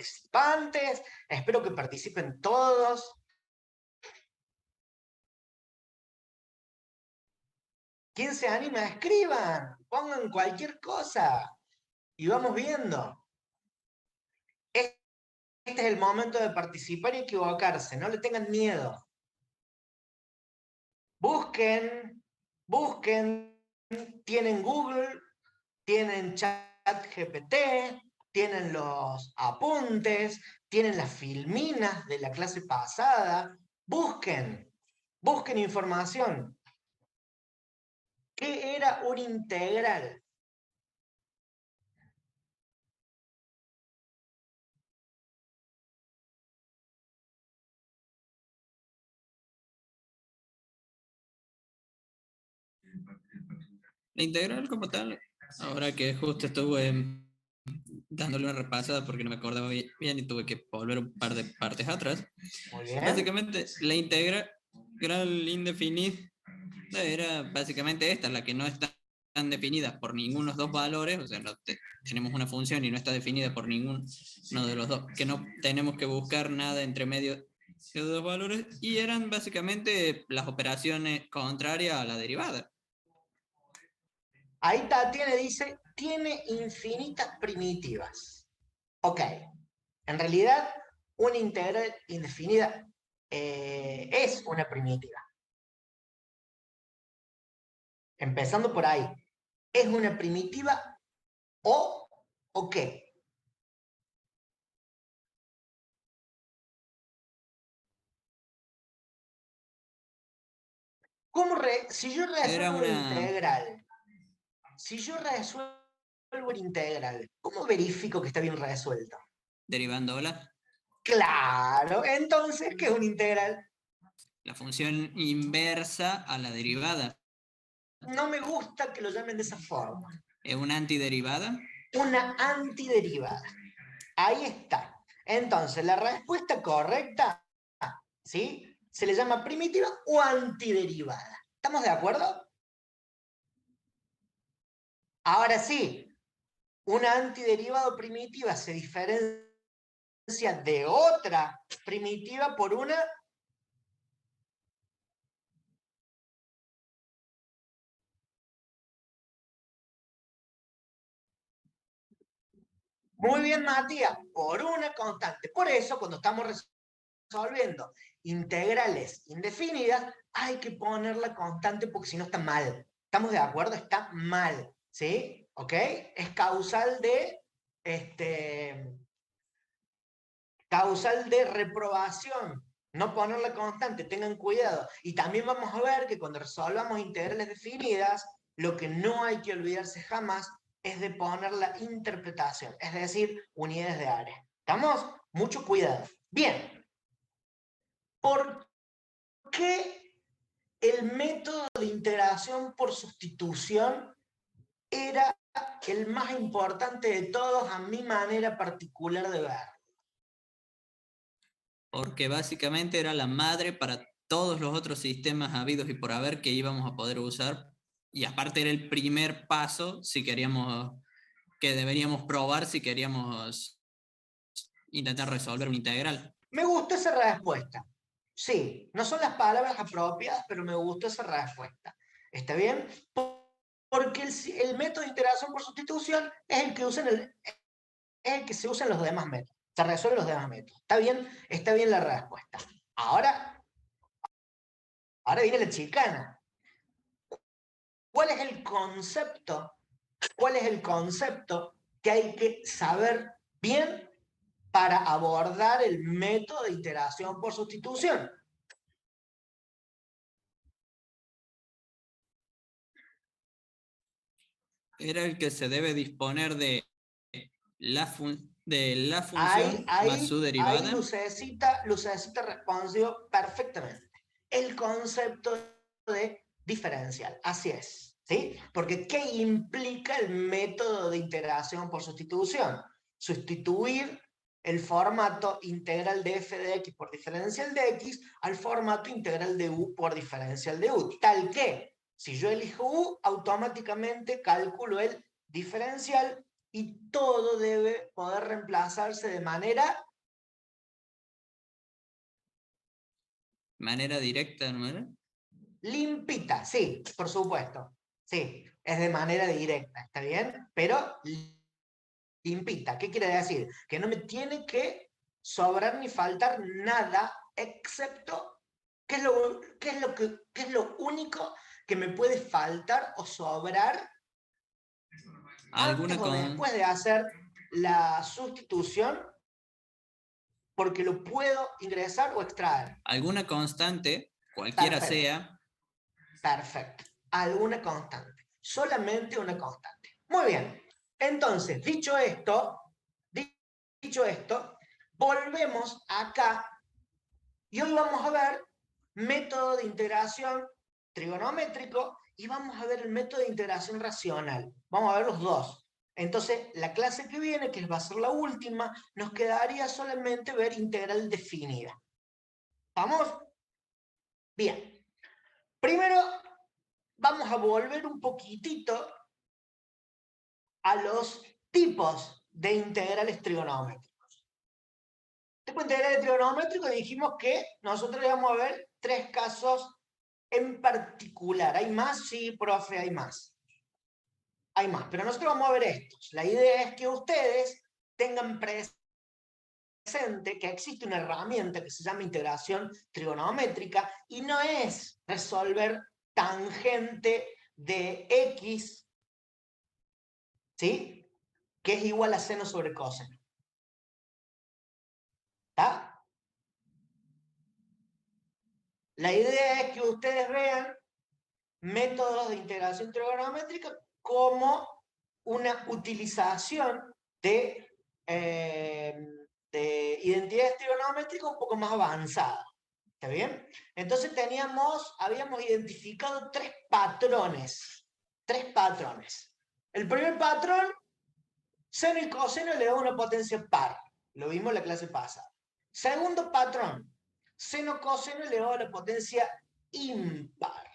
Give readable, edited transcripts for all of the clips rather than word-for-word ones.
participantes. Espero que participen todos. ¿Quién se anima? Escriban, pongan cualquier cosa y vamos viendo. Este es el momento de participar y equivocarse, no le tengan miedo. Busquen, tienen Google, tienen ChatGPT, tienen los apuntes, tienen las filminas de la clase pasada. Busquen información. ¿Qué era un integral? La integral como tal, ahora que justo estuve dándole una repasada porque no me acordaba bien y tuve que volver un par de partes atrás. Muy bien. Básicamente, la integral indefinida era básicamente esta, la que no está tan definida por ninguno de los dos valores, o sea, tenemos una función y no está definida por ninguno de los dos, que no tenemos que buscar nada entre medio de los dos valores, y eran básicamente las operaciones contrarias a la derivada. Ahí Tatiana dice, tiene infinitas primitivas. Ok, en realidad una integral indefinida es una primitiva. Empezando por ahí. ¿Es una primitiva o qué? Si yo resuelvo una integral, ¿cómo verifico que está bien resuelto? Derivándola. Claro, entonces, ¿qué es una integral? La función inversa a la derivada. No me gusta que lo llamen de esa forma. ¿Es una antiderivada? Una antiderivada. Ahí está. Entonces, la respuesta correcta, ¿sí? Se le llama primitiva o antiderivada. ¿Estamos de acuerdo? Ahora sí, una antiderivada primitiva se diferencia de otra primitiva por una muy bien, Matías, por una constante. Por eso, cuando estamos resolviendo integrales indefinidas, hay que poner la constante porque si no está mal. ¿Estamos de acuerdo? Está mal. ¿Sí? ¿Ok? Es causal de reprobación. No poner la constante, tengan cuidado. Y también vamos a ver que cuando resolvamos integrales definidas, lo que no hay que olvidarse jamás es de poner la interpretación, es decir, unidades de área. ¿Estamos? Mucho cuidado. Bien. ¿Por qué el método de integración por sustitución era el más importante de todos a mi manera particular de ver? Porque básicamente era la madre para todos los otros sistemas habidos y por haber que íbamos a poder usar. Y aparte era el primer paso si queríamos, que deberíamos probar si queríamos intentar resolver una integral. Me gustó esa respuesta. Sí, no son las palabras apropiadas, pero me gustó esa respuesta. ¿Está bien? Porque el método de integración por sustitución es el que se usa en los demás métodos. Se resuelve los demás métodos. Está bien la respuesta. Ahora viene la chicana. ¿Cuál es el concepto? ¿Cuál es el concepto que hay que saber bien para abordar el método de iteración por sustitución? Era el que se debe disponer de la función más su derivada. Ahí Lucecita respondió perfectamente. El concepto de diferencial, así es. ¿Sí? Porque ¿qué implica el método de integración por sustitución? Sustituir el formato integral de f de x por diferencial de x al formato integral de u por diferencial de u. Tal que, si yo elijo u, automáticamente calculo el diferencial y todo debe poder reemplazarse de manera directa, ¿no era? limpita. Sí, por supuesto. Sí, es de manera directa, ¿está bien? Pero limpita. ¿Qué quiere decir? Que no me tiene que sobrar ni faltar nada, excepto qué es lo único que me puede faltar o sobrar antes Alguna o después de hacer la sustitución, porque lo puedo ingresar o extraer. alguna constante, cualquiera Perfecto, sea, perfecto. Alguna constante. Solamente una constante. Muy bien. Entonces, dicho esto, volvemos acá y hoy vamos a ver método de integración trigonométrico y vamos a ver el método de integración racional. Vamos a ver los dos. Entonces, la clase que viene, que va a ser la última, nos quedaría solamente ver integral definida. ¿Vamos? Bien. Primero, vamos a volver un poquitito a los tipos de integrales trigonométricos. Tipo integrales trigonométricos dijimos que nosotros íbamos a ver 3 casos en particular. ¿Hay más? Sí, profe, hay más. Hay más, pero nosotros vamos a ver estos. La idea es que ustedes tengan presente que existe una herramienta que se llama integración trigonométrica y no es resolver tangente de x, ¿sí? Que es igual a seno sobre coseno. ¿Está? La idea es que ustedes vean métodos de integración trigonométrica como una utilización de identidades trigonométricas un poco más avanzadas. ¿Está bien? Entonces habíamos identificado 3 patrones. 3 patrones. El primer patrón, seno y coseno elevado a una potencia par. Lo vimos en la clase pasada. Segundo patrón, seno coseno elevado a la potencia impar.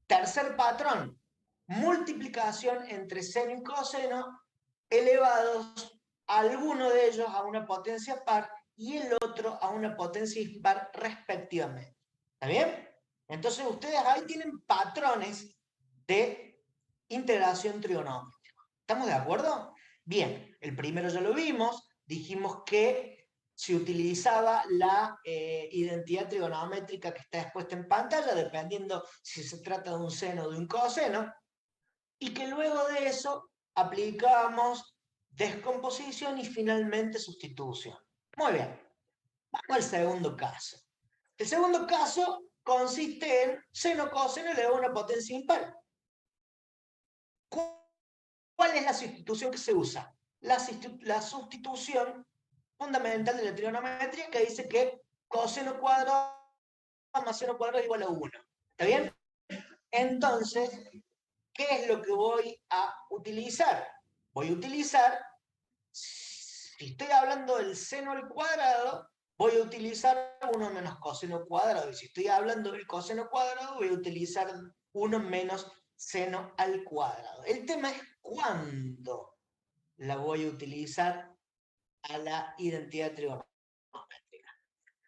Tercer patrón, multiplicación entre seno y coseno elevados, alguno de ellos a una potencia par y el otro a una potencia impar respectivamente. ¿Está bien? Entonces ustedes ahí tienen patrones de integración trigonómetrica. ¿Estamos de acuerdo? Bien, el primero ya lo vimos, dijimos que se utilizaba la identidad trigonométrica que está expuesta en pantalla, dependiendo si se trata de un seno o de un coseno, y que luego de eso aplicamos descomposición y finalmente sustitución. Muy bien, vamos al segundo caso. El segundo caso consiste en seno coseno elevado a una potencia impar. ¿Cuál es la sustitución que se usa? La sustitución fundamental de la trigonometría que dice que coseno cuadrado más seno cuadrado es igual a 1. ¿Está bien? Entonces, ¿qué es lo que voy a utilizar? Voy a utilizar, si estoy hablando del seno al cuadrado, voy a utilizar 1 menos coseno cuadrado. Y si estoy hablando del coseno cuadrado, voy a utilizar 1 menos seno al cuadrado. El tema es cuándo la voy a utilizar a la identidad trigonométrica.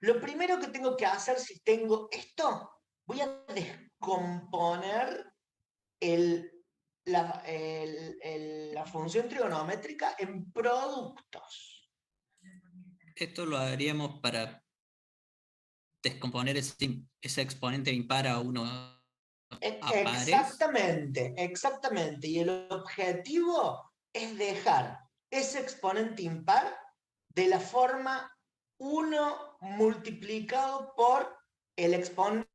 Lo primero que tengo que hacer si tengo esto, voy a descomponer la función trigonométrica en productos. esto lo haríamos para descomponer ese exponente impar a uno a pares. Exactamente, exactamente. Y el objetivo es dejar ese exponente impar de la forma 1 multiplicado por el exponente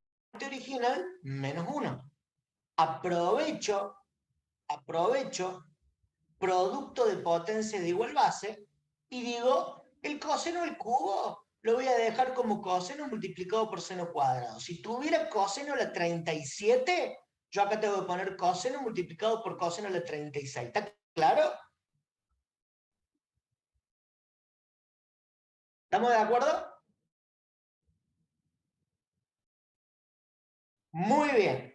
original menos 1. Aprovecho producto de potencias de igual base y digo, el coseno al cubo lo voy a dejar como coseno multiplicado por seno cuadrado. Si tuviera coseno a la 37, yo acá tengo que poner coseno multiplicado por coseno a la 36. ¿Está claro? ¿Estamos de acuerdo? Muy bien.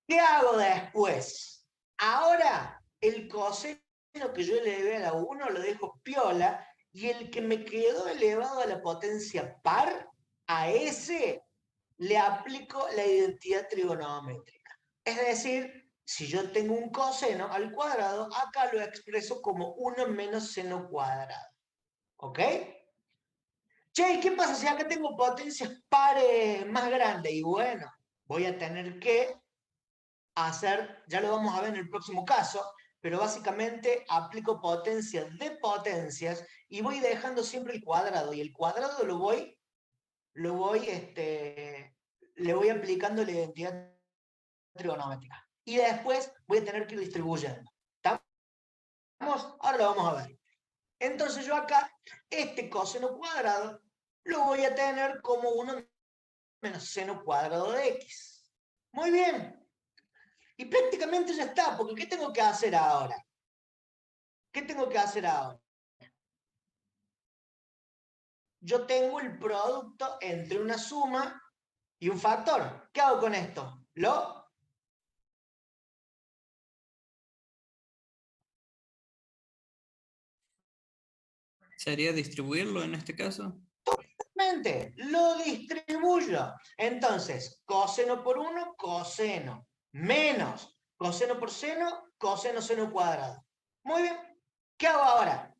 ¿Qué hago después? Ahora el coseno que yo elevé a la 1 lo dejo piola, y el que me quedó elevado a la potencia par, a ese le aplico la identidad trigonométrica. Es decir, si yo tengo un coseno al cuadrado, acá lo expreso como 1 menos seno cuadrado. ¿Ok? Che, ¿y qué pasa si acá tengo potencias pares más grandes? Y bueno, voy a tener que hacer, ya lo vamos a ver en el próximo caso, pero básicamente aplico potencias de potencias y voy dejando siempre el cuadrado, y el cuadrado le voy aplicando la identidad trigonométrica. Y después voy a tener que ir distribuyendo. ¿Estamos? Ahora lo vamos a ver. Entonces yo acá, este coseno cuadrado, lo voy a tener como 1 menos seno cuadrado de x. Muy bien. Y prácticamente ya está, porque ¿qué tengo que hacer ahora? ¿Qué tengo que hacer ahora? Yo tengo el producto entre una suma y un factor. ¿Qué hago con esto? ¿Sería distribuirlo en este caso? Lo distribuyo. Entonces, coseno por 1, coseno, menos coseno por seno, coseno seno cuadrado. Muy bien. ¿Qué hago ahora?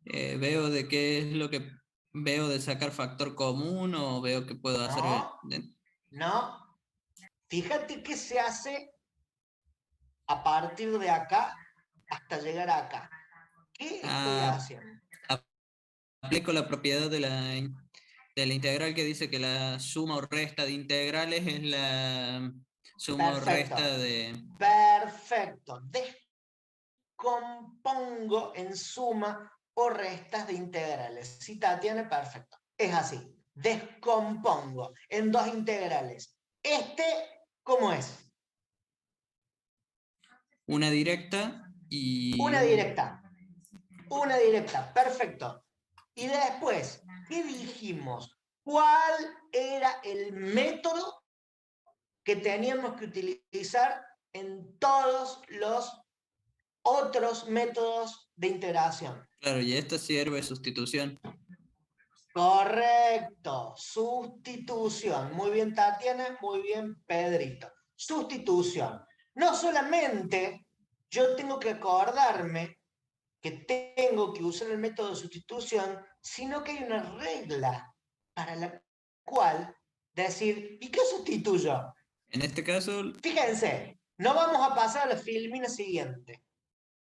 Veo de qué es lo que veo de sacar factor común o veo que puedo hacer. No, no. Fíjate qué se hace a partir de acá hasta llegar acá. ¿Qué estoy Ah, haciendo? aplico la propiedad de la integral que dice que la suma o resta de integrales es la suma o Perfecto. resta de... Perfecto. Descompongo en suma o restas de integrales. Si Tatiana, perfecto. Es así. Descompongo en dos integrales. ¿Cómo es? Una directa y Una un... directa. Una directa. Perfecto. Y después, ¿qué dijimos? ¿Cuál era el método que teníamos que utilizar en todos los otros métodos de integración? Claro, y esta sirve de sustitución. Correcto, sustitución. Muy bien, Tatiana, muy bien, Pedrito. Sustitución. No solamente yo tengo que acordarme que tengo que usar el método de sustitución, sino que hay una regla para la cual decir, ¿y qué sustituyo? En este caso, Fíjense, no vamos a pasar a la filmina siguiente.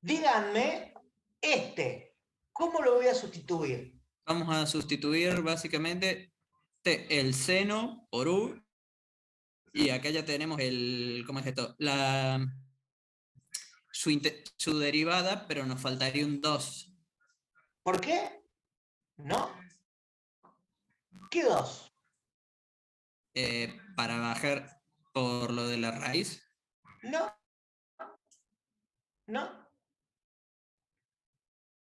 Díganme, ¿cómo lo voy a sustituir? vamos a sustituir básicamente el seno por u, y acá ya tenemos el, ¿cómo es esto? Su derivada, pero nos faltaría un 2. ¿Por qué? ¿No? ¿Qué dos? Para bajar por lo de la raíz. No, no.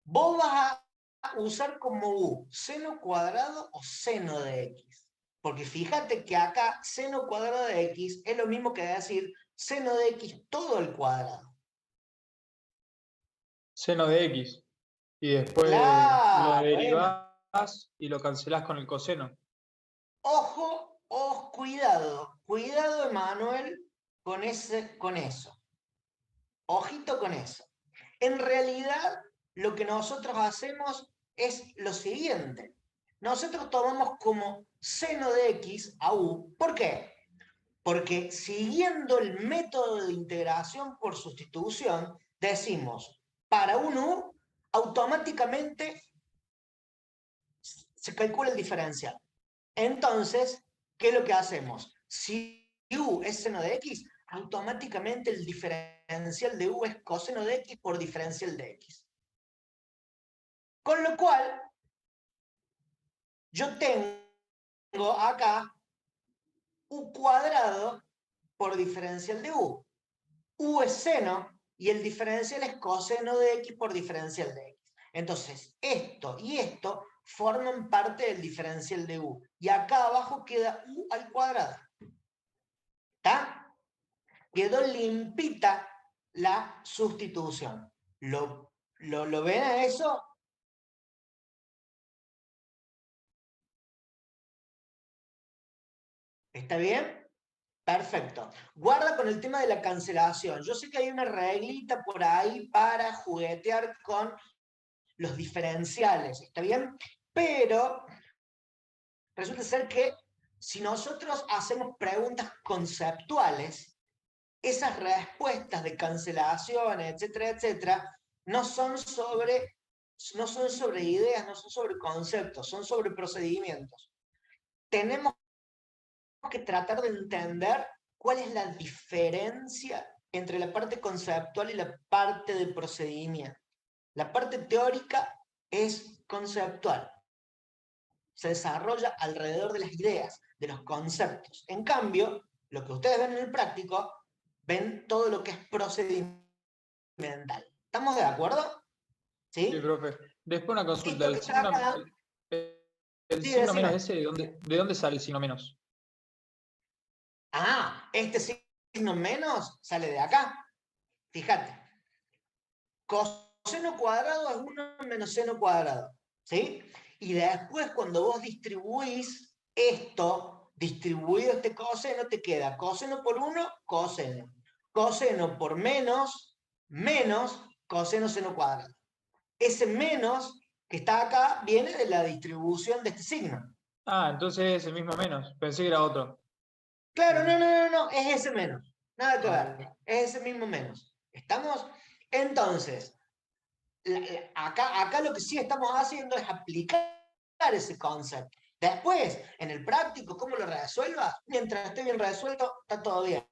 Vos vas a usar como u seno cuadrado o seno de x. Porque fíjate que acá seno cuadrado de x es lo mismo que decir seno de x todo el cuadrado. Seno de x. Y después lo Claro, derivás y lo cancelás con el coseno. Ojo, cuidado, cuidado, Emanuel, con eso. Ojito con eso. En realidad, lo que nosotros hacemos es lo siguiente. Nosotros tomamos como seno de x a u. ¿Por qué? Porque siguiendo el método de integración por sustitución, decimos, para un u, automáticamente se calcula el diferencial. Entonces, ¿qué es lo que hacemos? Si u es seno de x, automáticamente el diferencial de u es coseno de x por diferencial de x. Con lo cual, yo tengo acá u cuadrado por diferencial de u. U es seno y el diferencial es coseno de x por diferencial de x. Entonces, esto y esto forman parte del diferencial de u. Y acá abajo queda u al cuadrado. ¿Está? quedó limpita la sustitución. ¿Lo ven a eso? ¿Está bien? Perfecto. Guarda con el tema de la cancelación. Yo sé que hay una reglita por ahí para juguetear con los diferenciales, ¿está bien? Pero resulta ser que si nosotros hacemos preguntas conceptuales, esas respuestas de cancelación, etcétera, etcétera, no son sobre ideas, no son sobre conceptos, son sobre procedimientos. Tenemos que tratar de entender cuál es la diferencia entre la parte conceptual y la parte de procedimiento. La parte teórica es conceptual, se desarrolla alrededor de las ideas, de los conceptos. En cambio, lo que ustedes ven en el práctico, ven todo lo que es procedimental. ¿Estamos de acuerdo? Sí, ¿Sí? profe. Después una consulta. Esto que está acá, El sí, signo menos decime. ese, ¿de dónde sale el signo menos? Este signo menos sale de acá. Fíjate. Coseno cuadrado es 1 menos seno cuadrado. ¿Sí? Y después, cuando vos distribuís esto, distribuido este coseno, te queda coseno por 1, coseno. Coseno por menos, menos coseno seno cuadrado. Ese menos que está acá viene de la distribución de este signo. Ah, entonces es el mismo menos. Pensé que era otro. Claro, no, es ese menos. Nada que ver. Ah, Es ese mismo menos. ¿Estamos? Entonces, acá lo que sí estamos haciendo es aplicar ese concepto. Después, en el práctico, cómo lo resuelvas, mientras esté bien resuelto, está todo bien.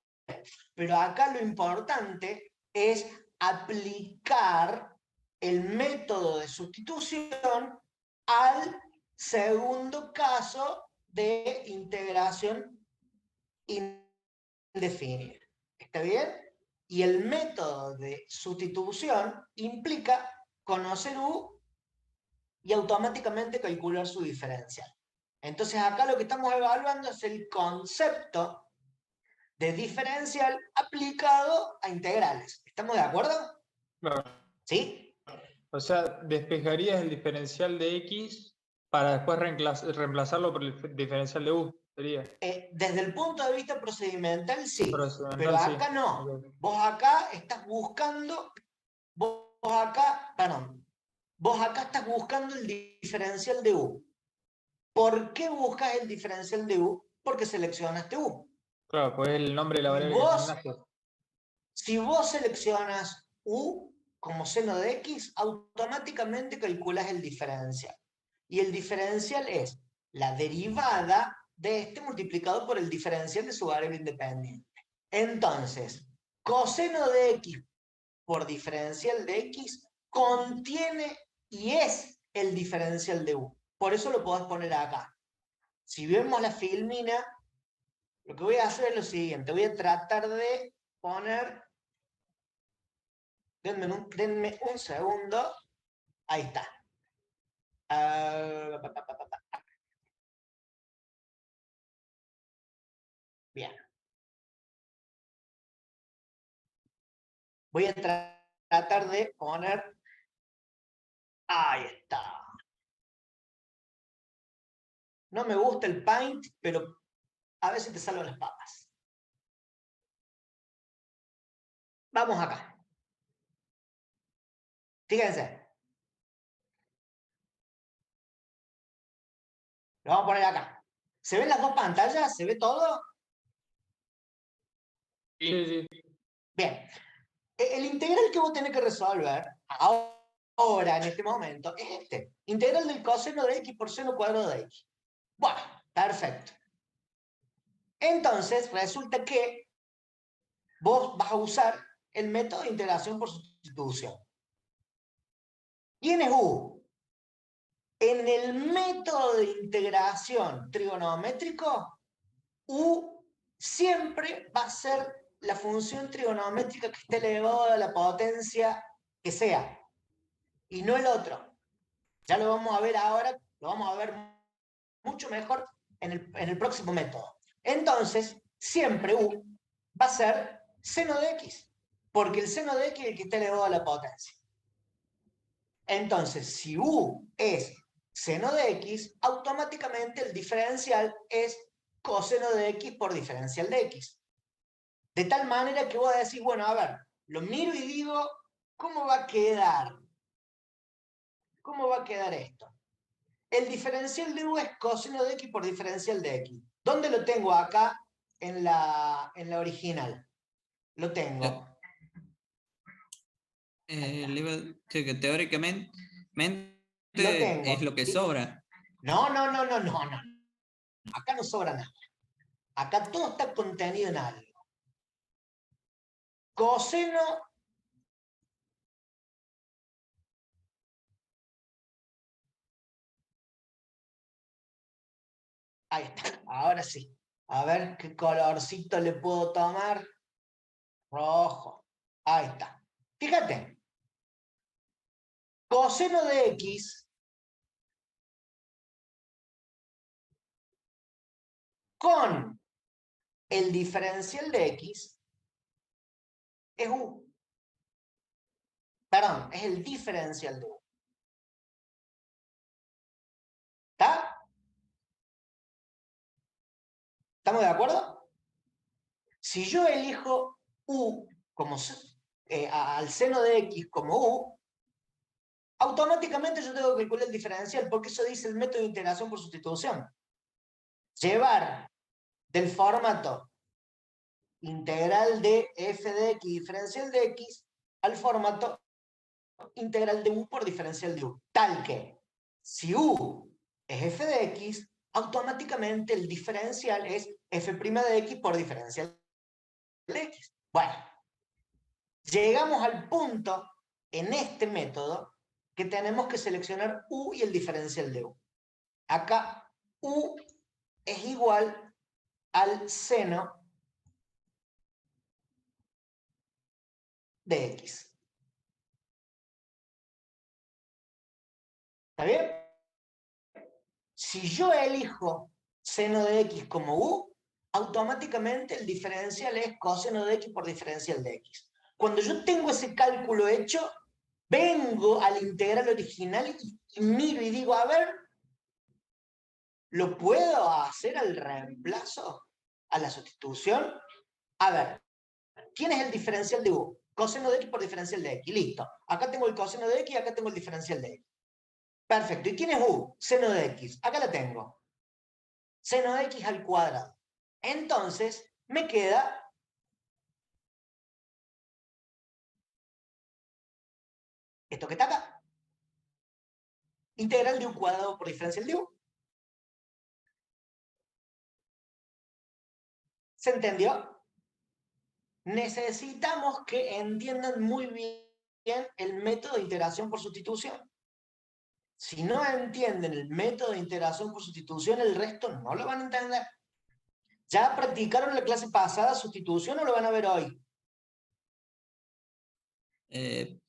Pero acá lo importante es aplicar el método de sustitución al segundo caso de integración indefinida. ¿Está bien? Y el método de sustitución implica conocer U y automáticamente calcular su diferencial. Entonces acá lo que estamos evaluando es el concepto de diferencial aplicado a integrales. ¿Estamos de acuerdo? claro. ¿Sí? O sea, despejarías el diferencial de X para después reemplazarlo por el diferencial de U, sería. Desde el punto de vista procedimental, sí, pero Procedimental, sí. acá no. Ok. Vos acá estás buscando, vos acá estás buscando el diferencial de U. ¿Por qué buscas el diferencial de U? Porque seleccionaste U. Claro, pues es el nombre de la Y variable que vos, asignaste. si vos seleccionas U como seno de X, automáticamente calculas el diferencial. Y el diferencial es la derivada de este multiplicado por el diferencial de su variable independiente. Entonces, coseno de X por diferencial de X contiene y es el diferencial de U. Por eso lo podés poner acá. Si vemos la filmina, lo que voy a hacer es lo siguiente. Voy a tratar de poner... Denme un segundo. Ahí está. Bien. Voy a tratar de poner... Ahí está. No me gusta el Paint, pero a veces te salvan las papas. Vamos acá. Fíjense. Lo vamos a poner acá. ¿Se ven las dos pantallas? ¿Se ve todo? Sí, sí. Bien. El integral que vos tenés que resolver ahora, en este momento, es este. Integral del coseno de x por seno cuadrado de x. Bueno, perfecto. Entonces, resulta que vos vas a usar el método de integración por sustitución. ¿Quién es U? En el método de integración trigonométrico, U siempre va a ser la función trigonométrica que esté elevada a la potencia que sea, y no el otro. Ya lo vamos a ver ahora, lo vamos a ver mucho mejor en el próximo método. Entonces, siempre U va a ser Seno de x, porque el seno de x es el que está elevado a la potencia. Entonces, si u es seno de x, automáticamente el diferencial es coseno de x por diferencial de x. De tal manera que voy a decir, bueno, a ver, lo miro y digo, ¿cómo va a quedar? ¿Cómo va a quedar esto? El diferencial de u es coseno de x por diferencial de x. ¿Dónde lo tengo? Acá en la original. Lo tengo. Sí, que teóricamente Lo tengo. es lo que sobra. No. Acá no sobra nada. Acá todo está contenido en algo. Coseno ahí está, ahora sí. A ver qué colorcito le puedo tomar. Rojo. Ahí está. Fíjate. Coseno de x con el diferencial de x es u. Perdón, es el diferencial de u. ¿Está? ¿Estamos de acuerdo? Si yo elijo u como al seno de x como u, automáticamente yo tengo que calcular el diferencial, porque eso dice el método de integración por sustitución. Llevar del formato integral de f de x diferencial de x al formato integral de u por diferencial de u. Tal que, si u es f de x, automáticamente el diferencial es f' de x por diferencial de x. Bueno, llegamos al punto en este método que tenemos que seleccionar u y el diferencial de u. Acá u es igual al seno de x. ¿Está bien? Si yo elijo seno de x como u, automáticamente el diferencial es coseno de x por diferencial de x. Cuando yo tengo ese cálculo hecho, vengo al integral original y miro y digo, a ver, ¿lo puedo hacer al reemplazo? ¿A la sustitución? A ver, ¿quién es el diferencial de u? Coseno de x por diferencial de x. Listo. Acá tengo el coseno de x y acá tengo el diferencial de x. Perfecto. ¿Y quién es u? Seno de x. Acá la tengo. Seno de x al cuadrado. Entonces, me queda esto que está acá. Integral de u cuadrado por diferencial de u. ¿Se entendió? Necesitamos que entiendan muy bien el método de integración por sustitución. Si no entienden el método de integración por sustitución, el resto no lo van a entender. ¿Ya practicaron la clase pasada sustitución o lo van a ver hoy?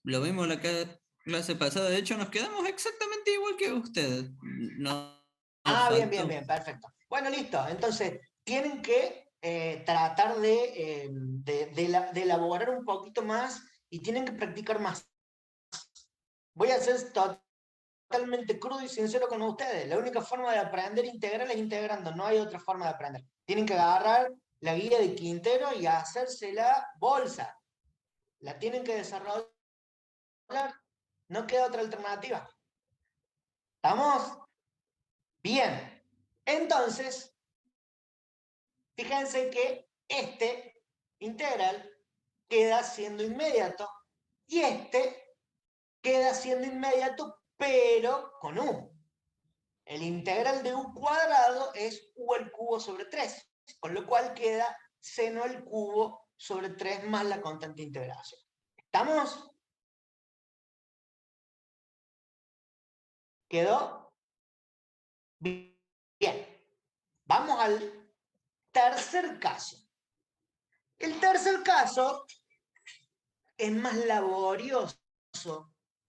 Lo vimos la clase pasada, de hecho nos quedamos exactamente igual que ustedes. No, Bien, faltó. perfecto. Bueno, listo. Entonces, tienen que tratar de elaborar un poquito más y tienen que practicar más. Voy a ser totalmente crudo y sincero con ustedes. La única forma de aprender integral es integrando, no hay otra forma de aprender. Tienen que agarrar la guía de Quintero y hacerse la bolsa. La tienen que desarrollar. No queda otra alternativa. ¿Estamos? Bien. Entonces, fíjense que este integral queda siendo inmediato y este queda siendo inmediato, pero con u. El integral de u cuadrado es u al cubo sobre 3, con lo cual queda seno al cubo sobre 3 más la constante de integración. ¿Estamos? ¿Quedó? Bien. Vamos al tercer caso. El tercer caso es más laborioso,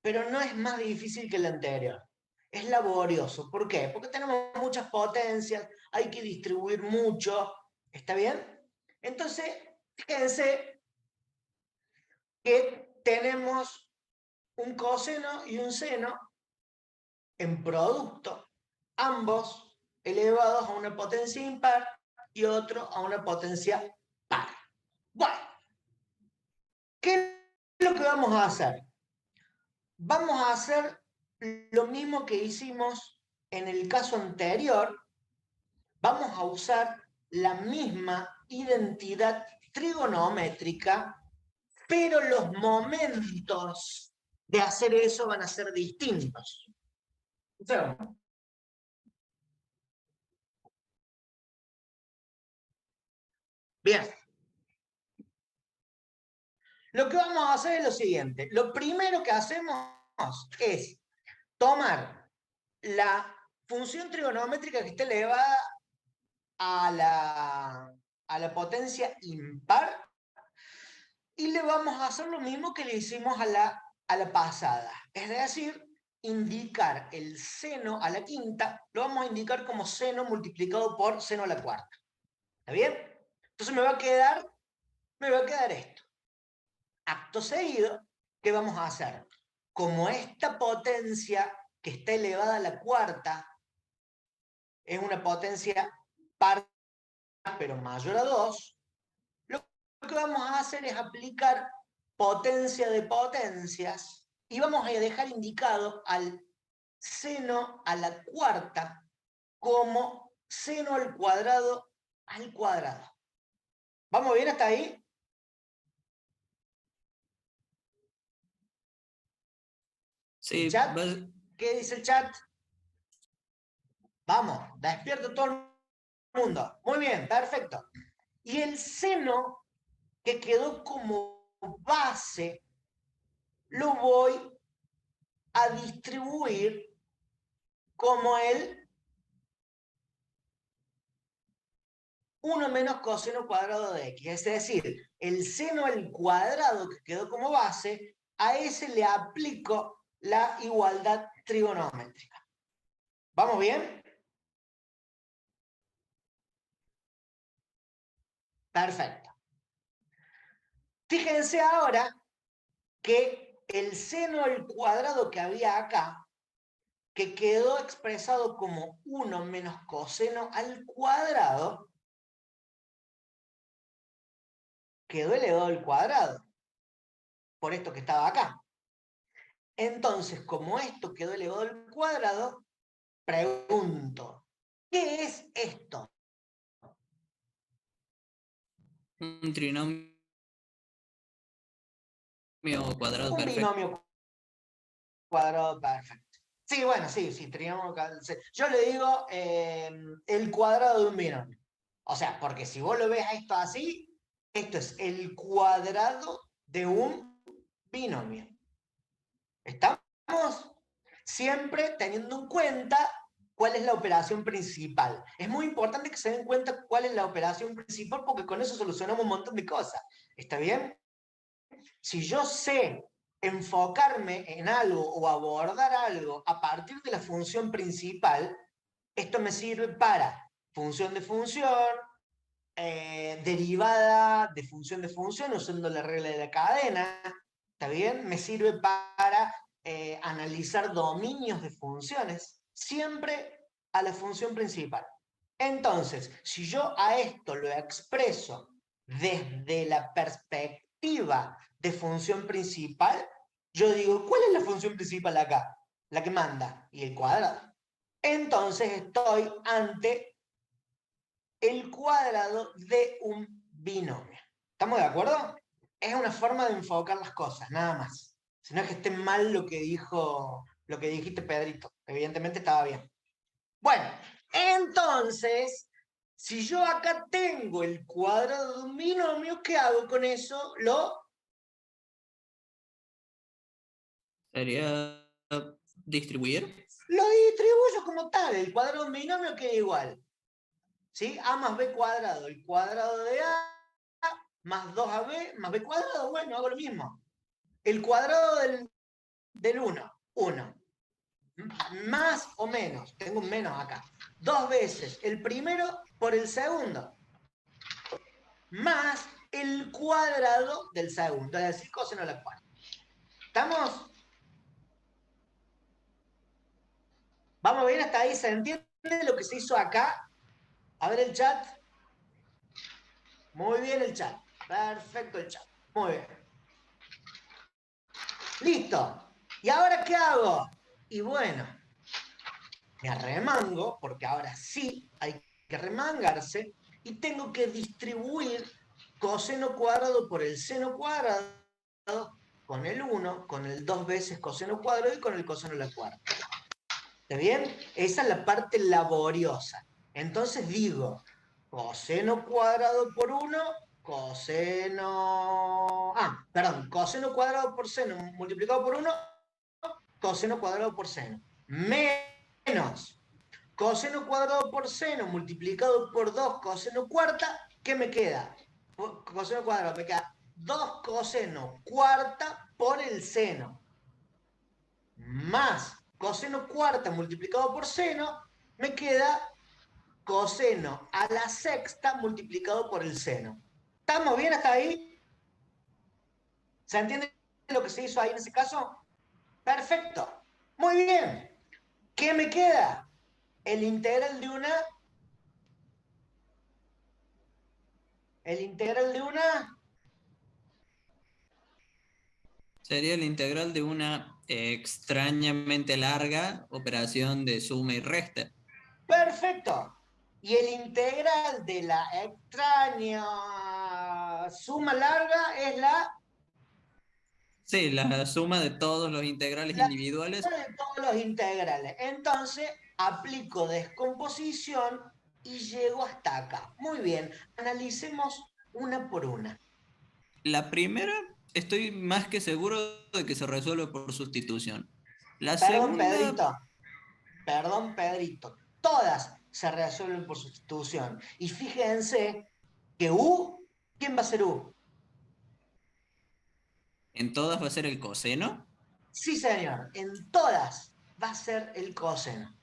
pero no es más difícil que el anterior. Es laborioso. ¿Por qué? Porque tenemos muchas potencias, hay que distribuir mucho. ¿Está bien? Entonces, fíjense que tenemos un coseno y un seno en producto, ambos elevados a una potencia impar y otro a una potencia par. Bueno, ¿qué es lo que vamos a hacer? Vamos a hacer lo mismo que hicimos en el caso anterior. Vamos a usar la misma identidad trigonométrica, pero los momentos de hacer eso van a ser distintos. Bien. Lo que vamos a hacer es lo siguiente. Lo primero que hacemos es tomar la función trigonométrica que está elevada a la potencia impar y le vamos a hacer lo mismo que le hicimos a la pasada. Es decir, indicar el seno a la quinta, lo vamos a indicar como seno multiplicado por seno a la cuarta. ¿Está bien? Entonces me va a quedar esto. Acto seguido, ¿qué vamos a hacer? Como esta potencia que está elevada a la cuarta es una potencia par, pero mayor a 2, lo que vamos a hacer es aplicar potencia de potencias y vamos a dejar indicado al seno a la cuarta como seno al cuadrado al cuadrado. ¿Vamos bien hasta ahí? Sí, ¿Chat? ¿Qué dice el chat? Vamos, despierta todo el mundo. Muy bien, perfecto. Y el seno que quedó como base lo voy a distribuir como el 1 menos coseno cuadrado de x. Es decir, el seno al cuadrado que quedó como base, a ese le aplico la igualdad trigonométrica. ¿Vamos bien? Perfecto. Fíjense ahora que el seno al cuadrado que había acá, que quedó expresado como 1 menos coseno al cuadrado, quedó elevado al cuadrado, por esto que estaba acá. Entonces, como esto quedó elevado al cuadrado, pregunto, ¿qué es esto? un trinomio cuadrado Un perfecto. binomio cuadrado perfecto. Sí, bueno, sí, trinomio. Yo le digo el cuadrado de un binomio. O sea, porque si vos lo ves a esto así, esto es el cuadrado de un binomio. ¿Estamos? Siempre teniendo en cuenta cuál es la operación principal. Es muy importante que se den cuenta cuál es la operación principal porque con eso solucionamos un montón de cosas. ¿Está bien? Si yo sé enfocarme en algo o abordar algo a partir de la función principal, esto me sirve para función de función, derivada de función usando la regla de la cadena, ¿está bien? Me sirve para analizar dominios de funciones, siempre a la función principal. Entonces, si yo a esto lo expreso desde la perspectiva de función principal, yo digo, ¿cuál es la función principal acá? La que manda, y el cuadrado. Entonces estoy ante el cuadrado de un binomio. ¿Estamos de acuerdo? Es una forma de enfocar las cosas, nada más. Si no es que esté mal lo que dijiste, Pedrito. Evidentemente estaba bien. Bueno, entonces, si yo acá tengo el cuadrado de un binomio, ¿qué hago con eso? Sería distribuir. Lo distribuyo como tal. El cuadrado de un binomio queda igual. ¿Sí? A más b cuadrado. El cuadrado de a más 2ab más b cuadrado. Bueno, hago lo mismo. El cuadrado del 1. 1. Más o menos. Tengo un menos acá. 2 veces el primero por el segundo. Más el cuadrado del segundo, es decir, coseno a la cuarta. ¿Estamos? ¿Vamos bien hasta ahí? ¿Se entiende lo que se hizo acá? A ver el chat. Muy bien el chat. Perfecto el chat. Muy bien. Listo. ¿Y ahora qué hago? Y bueno, me arremango, porque ahora sí hay que remangarse, y tengo que distribuir coseno cuadrado por el seno cuadrado con el 1, con el 2 veces coseno cuadrado y con el coseno a la cuarta. ¿Está bien? Esa es la parte laboriosa. Entonces digo, coseno cuadrado por 1, coseno... perdón, coseno cuadrado por seno multiplicado por 1, coseno cuadrado por seno. Menos coseno cuadrado por seno multiplicado por 2 coseno cuarta, ¿qué me queda? Coseno cuadrado, me queda 2 coseno cuarta por el seno, más coseno cuarta multiplicado por seno, me queda coseno a la sexta multiplicado por el seno. ¿Estamos bien hasta ahí? ¿Se entiende lo que se hizo ahí en ese caso? Perfecto. Muy bien. ¿Qué me queda? El integral de una... El integral de una... Sería el integral de una extrañamente larga operación de suma y resta. Perfecto. Y el integral de la extraña suma larga es Sí, la suma de todos los integrales la individuales. suma de todos los integrales. Entonces, aplico descomposición y llego hasta acá. Muy bien, analicemos una por una. La primera, estoy más que seguro de que se resuelve por sustitución. La Perdón, segunda, Pedrito. Perdón, Pedrito. Todas se resuelven por sustitución. Y fíjense que U, ¿quién va a ser U? en todas va a ser el coseno. Sí, señor, en todas va a ser el coseno.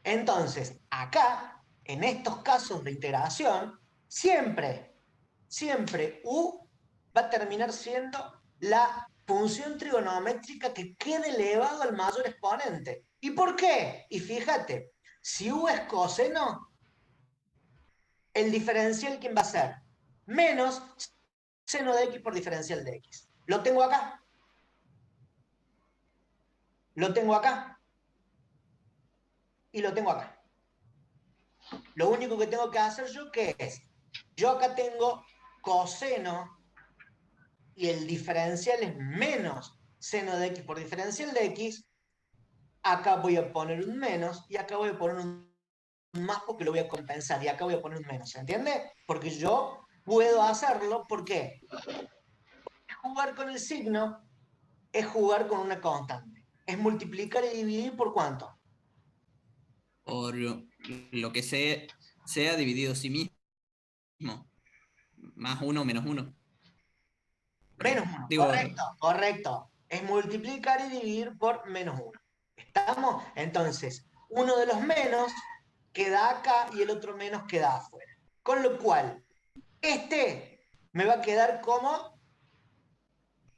Entonces, acá, en estos casos de integración, siempre U va a terminar siendo la función trigonométrica que quede elevado al mayor exponente. ¿Y por qué? Y fíjate, si U es coseno, el diferencial, ¿quién va a ser? Menos seno de x por diferencial de x. Lo tengo acá. Lo tengo acá. Y lo tengo acá. Lo único que tengo que hacer yo, ¿qué es? Yo acá tengo coseno y el diferencial es menos seno de x por diferencial de x. Acá voy a poner un menos y acá voy a poner un más porque lo voy a compensar. Y acá voy a poner un menos, ¿se entiende? Porque yo puedo hacerlo, ¿por qué? Jugar con el signo es jugar con una constante. Es multiplicar y dividir por ¿cuánto? Por lo que sea dividido a sí mismo. Más uno menos uno. Menos uno, Digo, correcto, correcto. Es multiplicar y dividir por menos uno. ¿Estamos? Entonces, uno de los menos queda acá y el otro menos queda afuera. Con lo cual, este me va a quedar como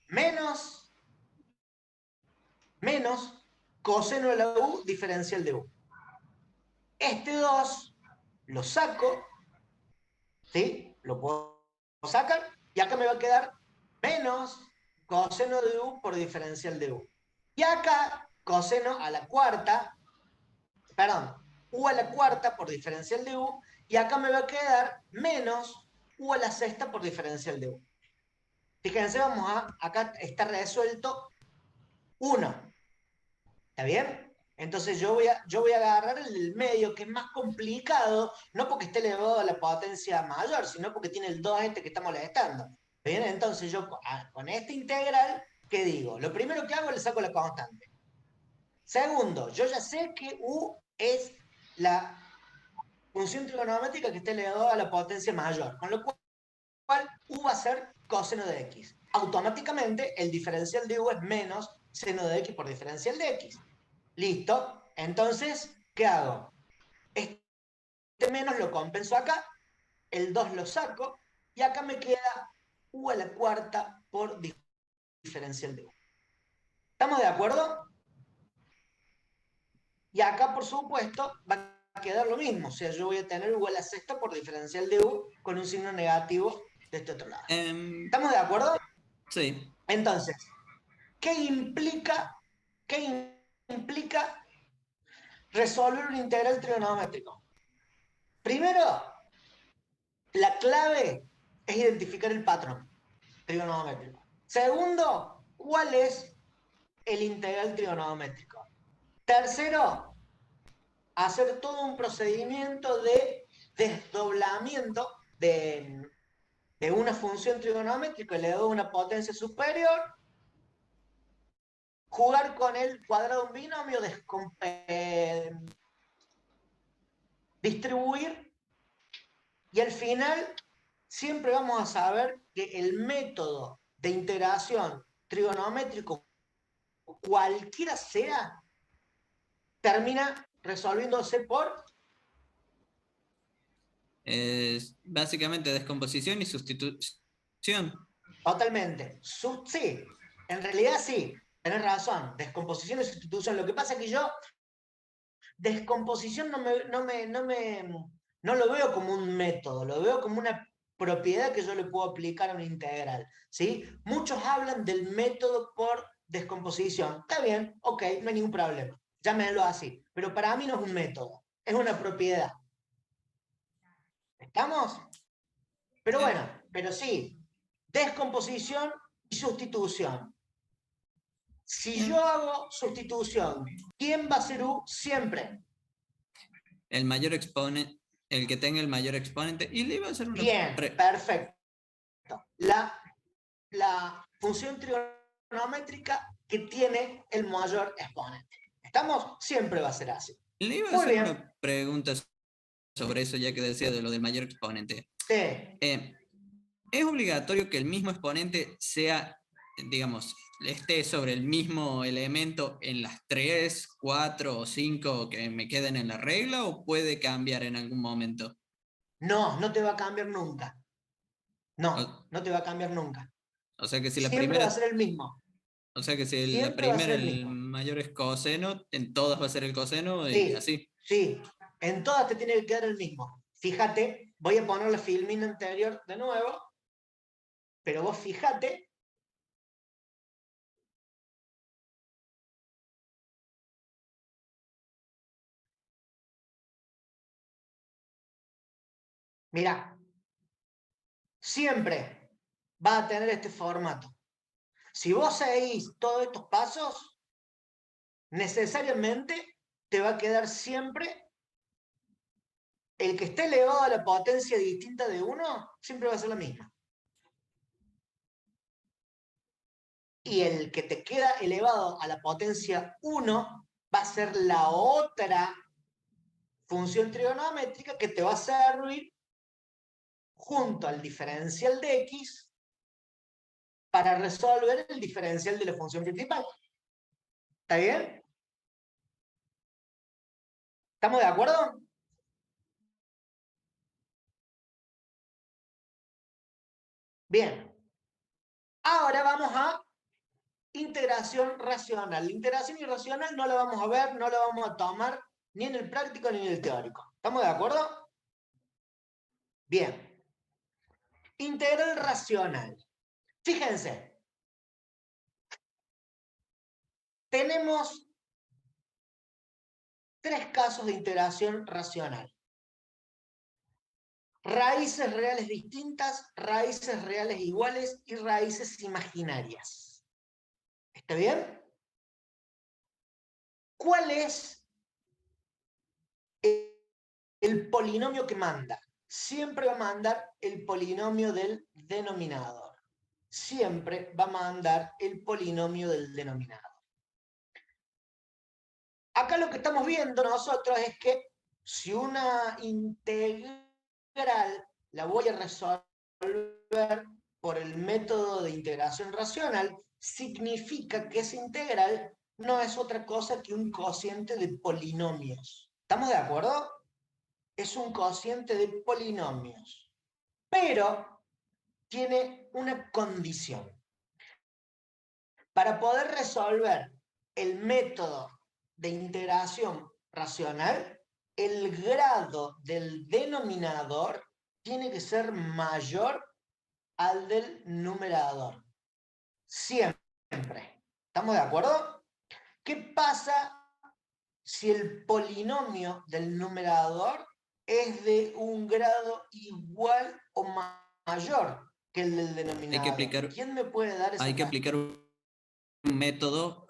menos, menos coseno de la u diferencial de u. Este 2 lo saco, ¿sí? Lo puedo sacar y acá me va a quedar menos coseno de u por diferencial de u. Y acá coseno a la cuarta, perdón, u a la cuarta por diferencial de u, y acá me va a quedar menos u a la sexta por diferencial de u. Fíjense, acá está resuelto 1. ¿Está bien? Entonces yo voy a agarrar el medio, que es más complicado, no porque esté elevado a la potencia mayor, sino porque tiene el 2 este que está molestando. ¿Está bien? Entonces yo con este integral, ¿qué digo? Lo primero que hago, le saco la constante. Segundo, yo ya sé que U es la función trigonométrica que está elevada a la potencia mayor, con lo cual U va a ser coseno de x. Automáticamente el diferencial de U es menos seno de x por diferencial de x. ¿Listo? Entonces, ¿qué hago? Este menos lo compenso acá, el 2 lo saco, y acá me queda u a la cuarta por diferencial de u. ¿Estamos de acuerdo? Y acá, por supuesto, va a quedar lo mismo. O sea, yo voy a tener u a la sexta por diferencial de u con un signo negativo de este otro lado. ¿Estamos de acuerdo? Sí. Entonces, ¿qué implica resolver un integral trigonométrico? Primero, la clave es identificar el patrón trigonométrico. Segundo, ¿cuál es el integral trigonométrico? Tercero, hacer todo un procedimiento de desdoblamiento de una función trigonométrica elevada a una potencia superior, jugar con el cuadrado de un binomio, distribuir, y al final siempre vamos a saber que el método de integración trigonométrico, cualquiera sea, termina resolviéndose por... Es básicamente descomposición y sustitución. Totalmente. Sí, en realidad sí, tenés razón. Descomposición y sustitución. Lo que pasa es que yo descomposición no lo veo como un método, lo veo como una propiedad que yo le puedo aplicar a una integral. ¿Sí? Muchos hablan del método por descomposición. Está bien, ok, no hay ningún problema. Llámenlo así. Pero para mí no es un método, es una propiedad. ¿Estamos? Pero bueno, pero sí, descomposición y sustitución. Si yo hago sustitución, ¿quién va a ser U siempre? El mayor exponente, el que tenga el mayor exponente, y le iba a hacer una Bien, perfecto. La función trigonométrica que tiene el mayor exponente. ¿Estamos? Siempre va a ser así. Le iba a Muy hacer bien. una pregunta sobre eso, ya que decía de lo del mayor exponente. Sí. ¿Es obligatorio que el mismo exponente sea, digamos, esté sobre el mismo elemento en las 3, 4 o 5 que me queden en la regla, o puede cambiar en algún momento? No, no te va a cambiar nunca. No, no te va a cambiar nunca. O sea que si la Siempre va a primera, ser el mismo. o sea que si la Siempre va a ser primera el el mismo. mayor es coseno, en todas va a ser el coseno y Sí, así. sí. En todas te tiene que quedar el mismo. Fíjate, voy a poner la filmina anterior de nuevo, pero vos fíjate. Mirá, siempre va a tener este formato. Si vos seguís todos estos pasos, necesariamente te va a quedar siempre el que esté elevado a la potencia distinta de 1, siempre va a ser la misma. Y el que te queda elevado a la potencia 1 va a ser la otra función trigonométrica que te va a servir junto al diferencial de x para resolver el diferencial de la función principal. ¿Está bien? ¿Estamos de acuerdo? Bien. Ahora vamos a integración racional. La integración irracional no la vamos a ver, no la vamos a tomar ni en el práctico ni en el teórico. ¿Estamos de acuerdo? Bien. Integral racional. Fíjense. Tenemos 3 casos de integración racional. Raíces reales distintas, raíces reales iguales y raíces imaginarias. ¿Está bien? ¿Cuál es el polinomio que manda? Siempre va a mandar el polinomio del denominador. Siempre va a mandar el polinomio del denominador. Acá lo que estamos viendo nosotros es que si una integral la voy a resolver por el método de integración racional, significa que esa integral no es otra cosa que un cociente de polinomios. ¿Estamos de acuerdo? Es un cociente de polinomios. Pero tiene una condición. Para poder resolver el método de integración racional, el grado del denominador tiene que ser mayor al del numerador. Siempre. ¿Estamos de acuerdo? ¿Qué pasa si el polinomio del numerador es de un grado igual o mayor que el del denominador? ¿Quién me puede dar esa Hay que aplicar un método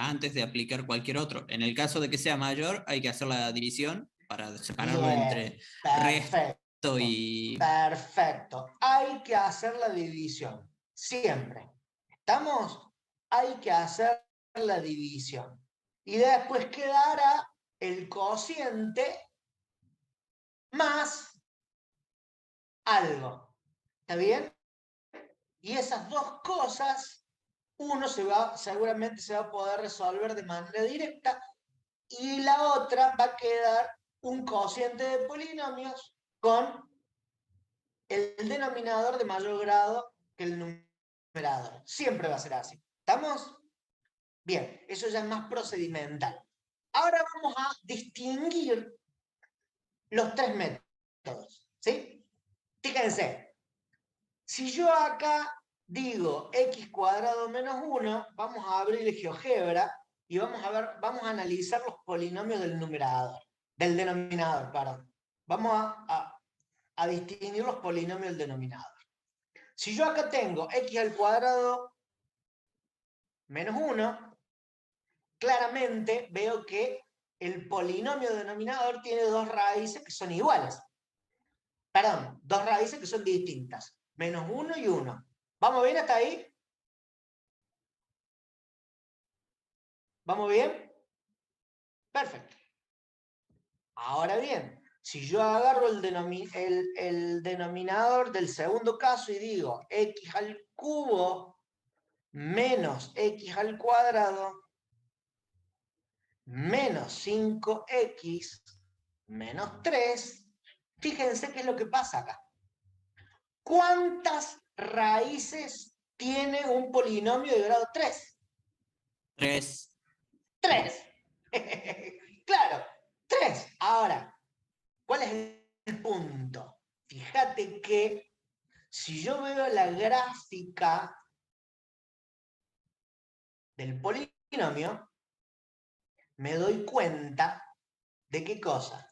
antes de aplicar cualquier otro. En el caso de que sea mayor, hay que hacer la división para separarlo Bien, entre perfecto, resto y... perfecto. Hay que hacer la división, siempre. ¿Estamos? Hay que hacer la división. Y después quedará el cociente más algo. ¿Está bien? Y esas dos cosas, seguramente se va a poder resolver de manera directa, y la otra va a quedar un cociente de polinomios con el denominador de mayor grado que el numerador. Siempre va a ser así. ¿Estamos? Bien, eso ya es más procedimental. Ahora vamos a distinguir los tres métodos. ¿Sí? Fíjense, si yo acá digo x cuadrado menos 1, vamos a abrir GeoGebra y vamos a analizar los polinomios del denominador, perdón. Vamos a distinguir los polinomios del denominador. Si yo acá tengo x al cuadrado menos 1, claramente veo que el polinomio denominador tiene dos raíces que son iguales. Perdón, dos raíces que son distintas. Menos 1 y 1. ¿Vamos bien hasta ahí? ¿Vamos bien? Perfecto. Ahora bien, si yo agarro el denominador del segundo caso y digo x al cubo menos x al cuadrado menos 5x menos 3, fíjense qué es lo que pasa acá. ¿Cuántas raíces tiene un polinomio de grado 3? 3. 3. Claro, 3. Ahora, ¿cuál es el punto? Fíjate que si yo veo la gráfica del polinomio, me doy cuenta de qué cosa.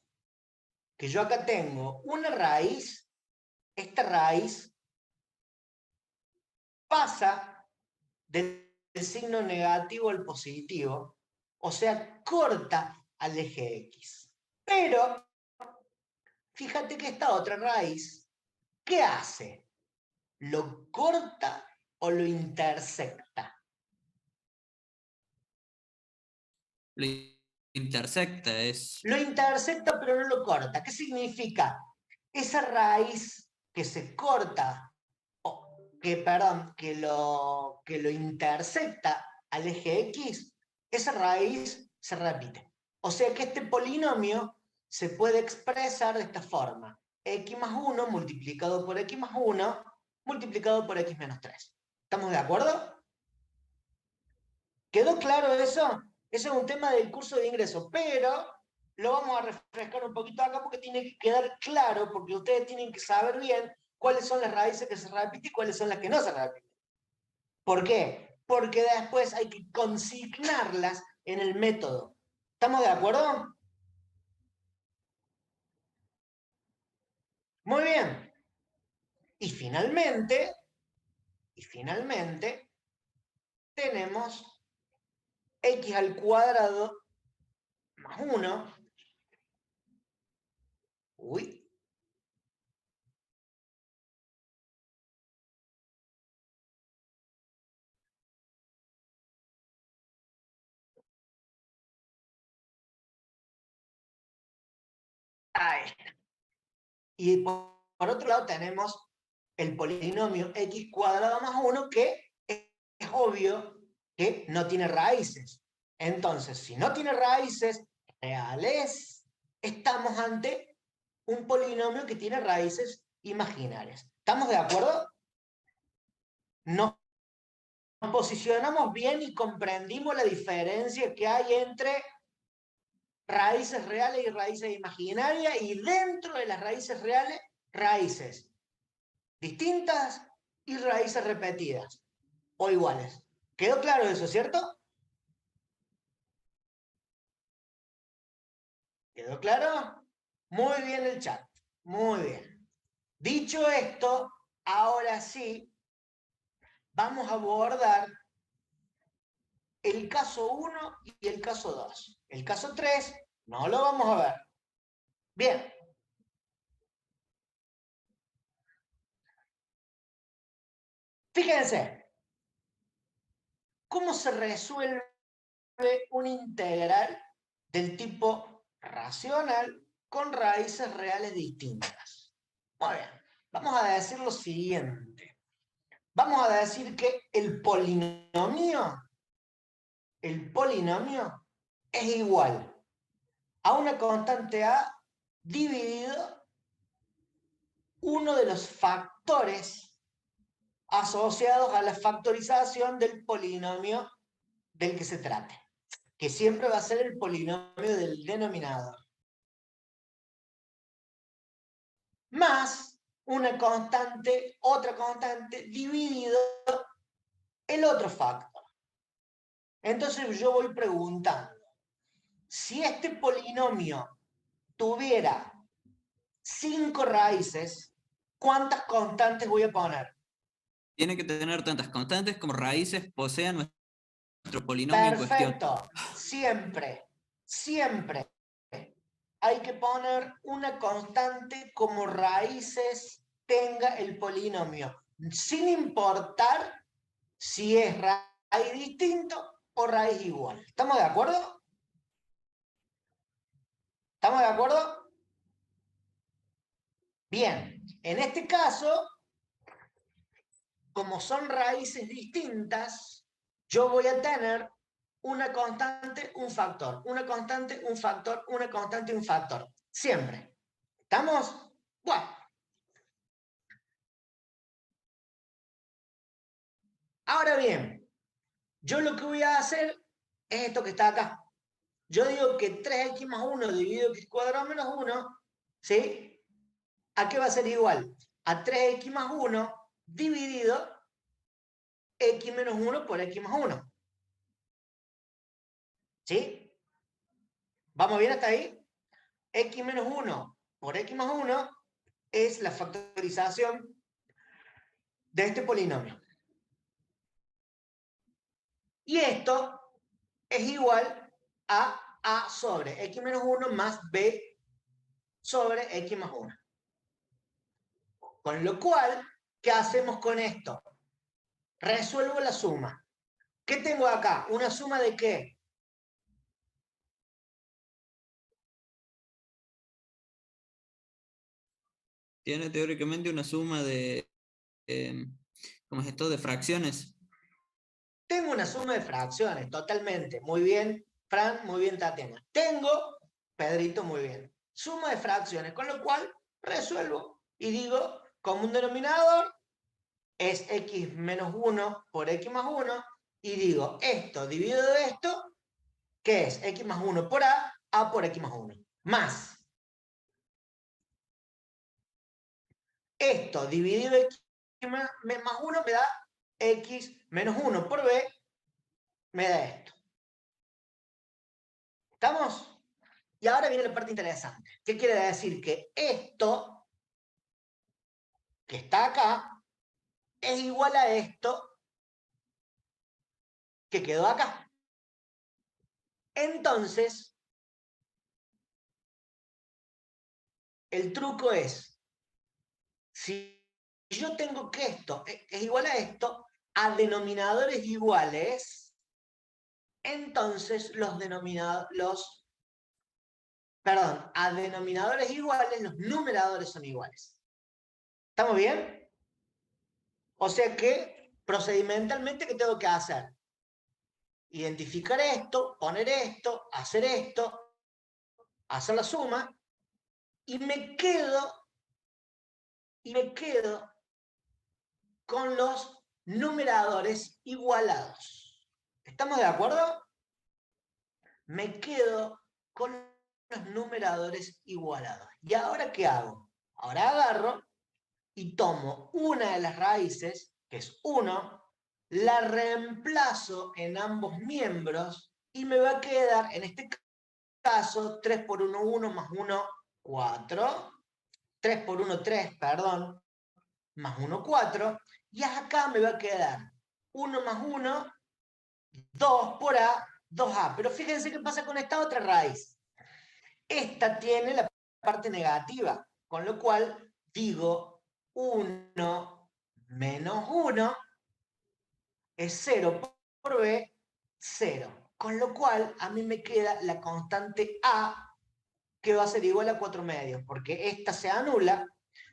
Que yo acá tengo una raíz, esta raíz pasa del signo negativo al positivo, o sea, corta al eje X. Pero, fíjate que esta otra raíz, ¿qué hace? ¿Lo corta o lo intersecta? Lo intersecta, es... Lo intersecta pero no lo corta. ¿Qué significa? Esa raíz que se corta, que lo intersecta al eje X, esa raíz se repite. O sea que este polinomio se puede expresar de esta forma. X más 1 multiplicado por X más 1 multiplicado por X menos 3. ¿Estamos de acuerdo? ¿Quedó claro eso? Eso es un tema del curso de ingreso, pero lo vamos a refrescar un poquito acá porque tiene que quedar claro, porque ustedes tienen que saber bien cuáles son las raíces que se repiten y cuáles son las que no se repiten. ¿Por qué? Porque después hay que consignarlas en el método. ¿Estamos de acuerdo? Muy bien. Y finalmente, tenemos x al cuadrado más 1. Uy. Ahí. Y por otro lado tenemos el polinomio x cuadrado más 1, que es obvio que no tiene raíces. Entonces, si no tiene raíces reales, estamos ante un polinomio que tiene raíces imaginarias. ¿Estamos de acuerdo? nos posicionamos bien y comprendimos la diferencia que hay entre raíces reales y raíces imaginarias, y dentro de las raíces reales, raíces distintas y raíces repetidas o iguales. ¿Quedó claro eso, cierto? ¿Quedó claro? Muy bien el chat. Muy bien. Dicho esto, ahora sí, vamos a abordar el caso 1 y el caso 2. El caso 3 no lo vamos a ver. Bien. Fíjense, ¿cómo se resuelve un integral del tipo racional con raíces reales distintas? Muy bien, vamos a decir lo siguiente. Vamos a decir que el polinomio es igual a una constante a dividido uno de los factores asociados a la factorización del polinomio del que se trate, que siempre va a ser el polinomio del denominador, más una constante, otra constante, dividido el otro factor. Entonces yo voy preguntando, si este polinomio tuviera 5 raíces, ¿cuántas constantes voy a poner? Tiene que tener tantas constantes como raíces posean nuestro polinomio en cuestión. Perfecto. Siempre, siempre hay que poner una constante como raíces tenga el polinomio, sin importar si es raíz distinto o raíz igual. ¿Estamos de acuerdo? ¿Estamos de acuerdo? Bien, en este caso, como son raíces distintas, yo voy a tener una constante, un factor, una constante, un factor, una constante, un factor. Siempre. ¿Estamos? Bueno. Ahora bien, yo lo que voy a hacer es esto que está acá. Yo digo que 3x más 1 dividido x cuadrado menos 1, ¿sí? ¿A qué va a ser igual? A 3x más 1 dividido x menos 1 por x más 1. ¿Sí? ¿Vamos bien hasta ahí? X menos 1 por x más 1 es la factorización de este polinomio. Y esto es igual a sobre x menos 1 más b sobre x más 1. Con lo cual, ¿qué hacemos con esto? Resuelvo la suma. ¿Qué tengo acá? ¿Una suma de qué? Tiene teóricamente una suma de, ¿cómo es esto? De fracciones. Tengo una suma de fracciones, totalmente. Muy bien, Fran, muy bien, Tatiana. Tengo, Pedrito, muy bien. Suma de fracciones, con lo cual resuelvo y digo, como un denominador es x menos 1 por x más 1, y digo, esto dividido de esto, ¿qué es? X más 1 por a por x más 1. Más esto dividido de x más 1 me da x menos 1 por b, me da esto. ¿Estamos? Y ahora viene la parte interesante. ¿Qué quiere decir? Que esto que está acá es igual a esto que quedó acá. Entonces, el truco es, si yo tengo que esto es igual a esto, a denominadores iguales, entonces a denominadores iguales, los numeradores son iguales. ¿Estamos bien? O sea que, procedimentalmente, ¿qué tengo que hacer? Identificar esto, poner esto, hacer la suma, y me quedo con los numeradores igualados. ¿Estamos de acuerdo? Me quedo con los numeradores igualados. ¿Y ahora qué hago? Ahora agarro y tomo una de las raíces, que es 1, la reemplazo en ambos miembros y me va a quedar, en este caso, 3 por 1, 1, más 1, 4. 3 por 1, 3, perdón, más 1, 4. Y acá me va a quedar 1 más 1, 2 por A, 2A. Pero fíjense qué pasa con esta otra raíz. Esta tiene la parte negativa, con lo cual digo 1 menos 1 es 0 por B, 0. Con lo cual a mí me queda la constante A, que va a ser igual a 4 medios, porque esta se anula.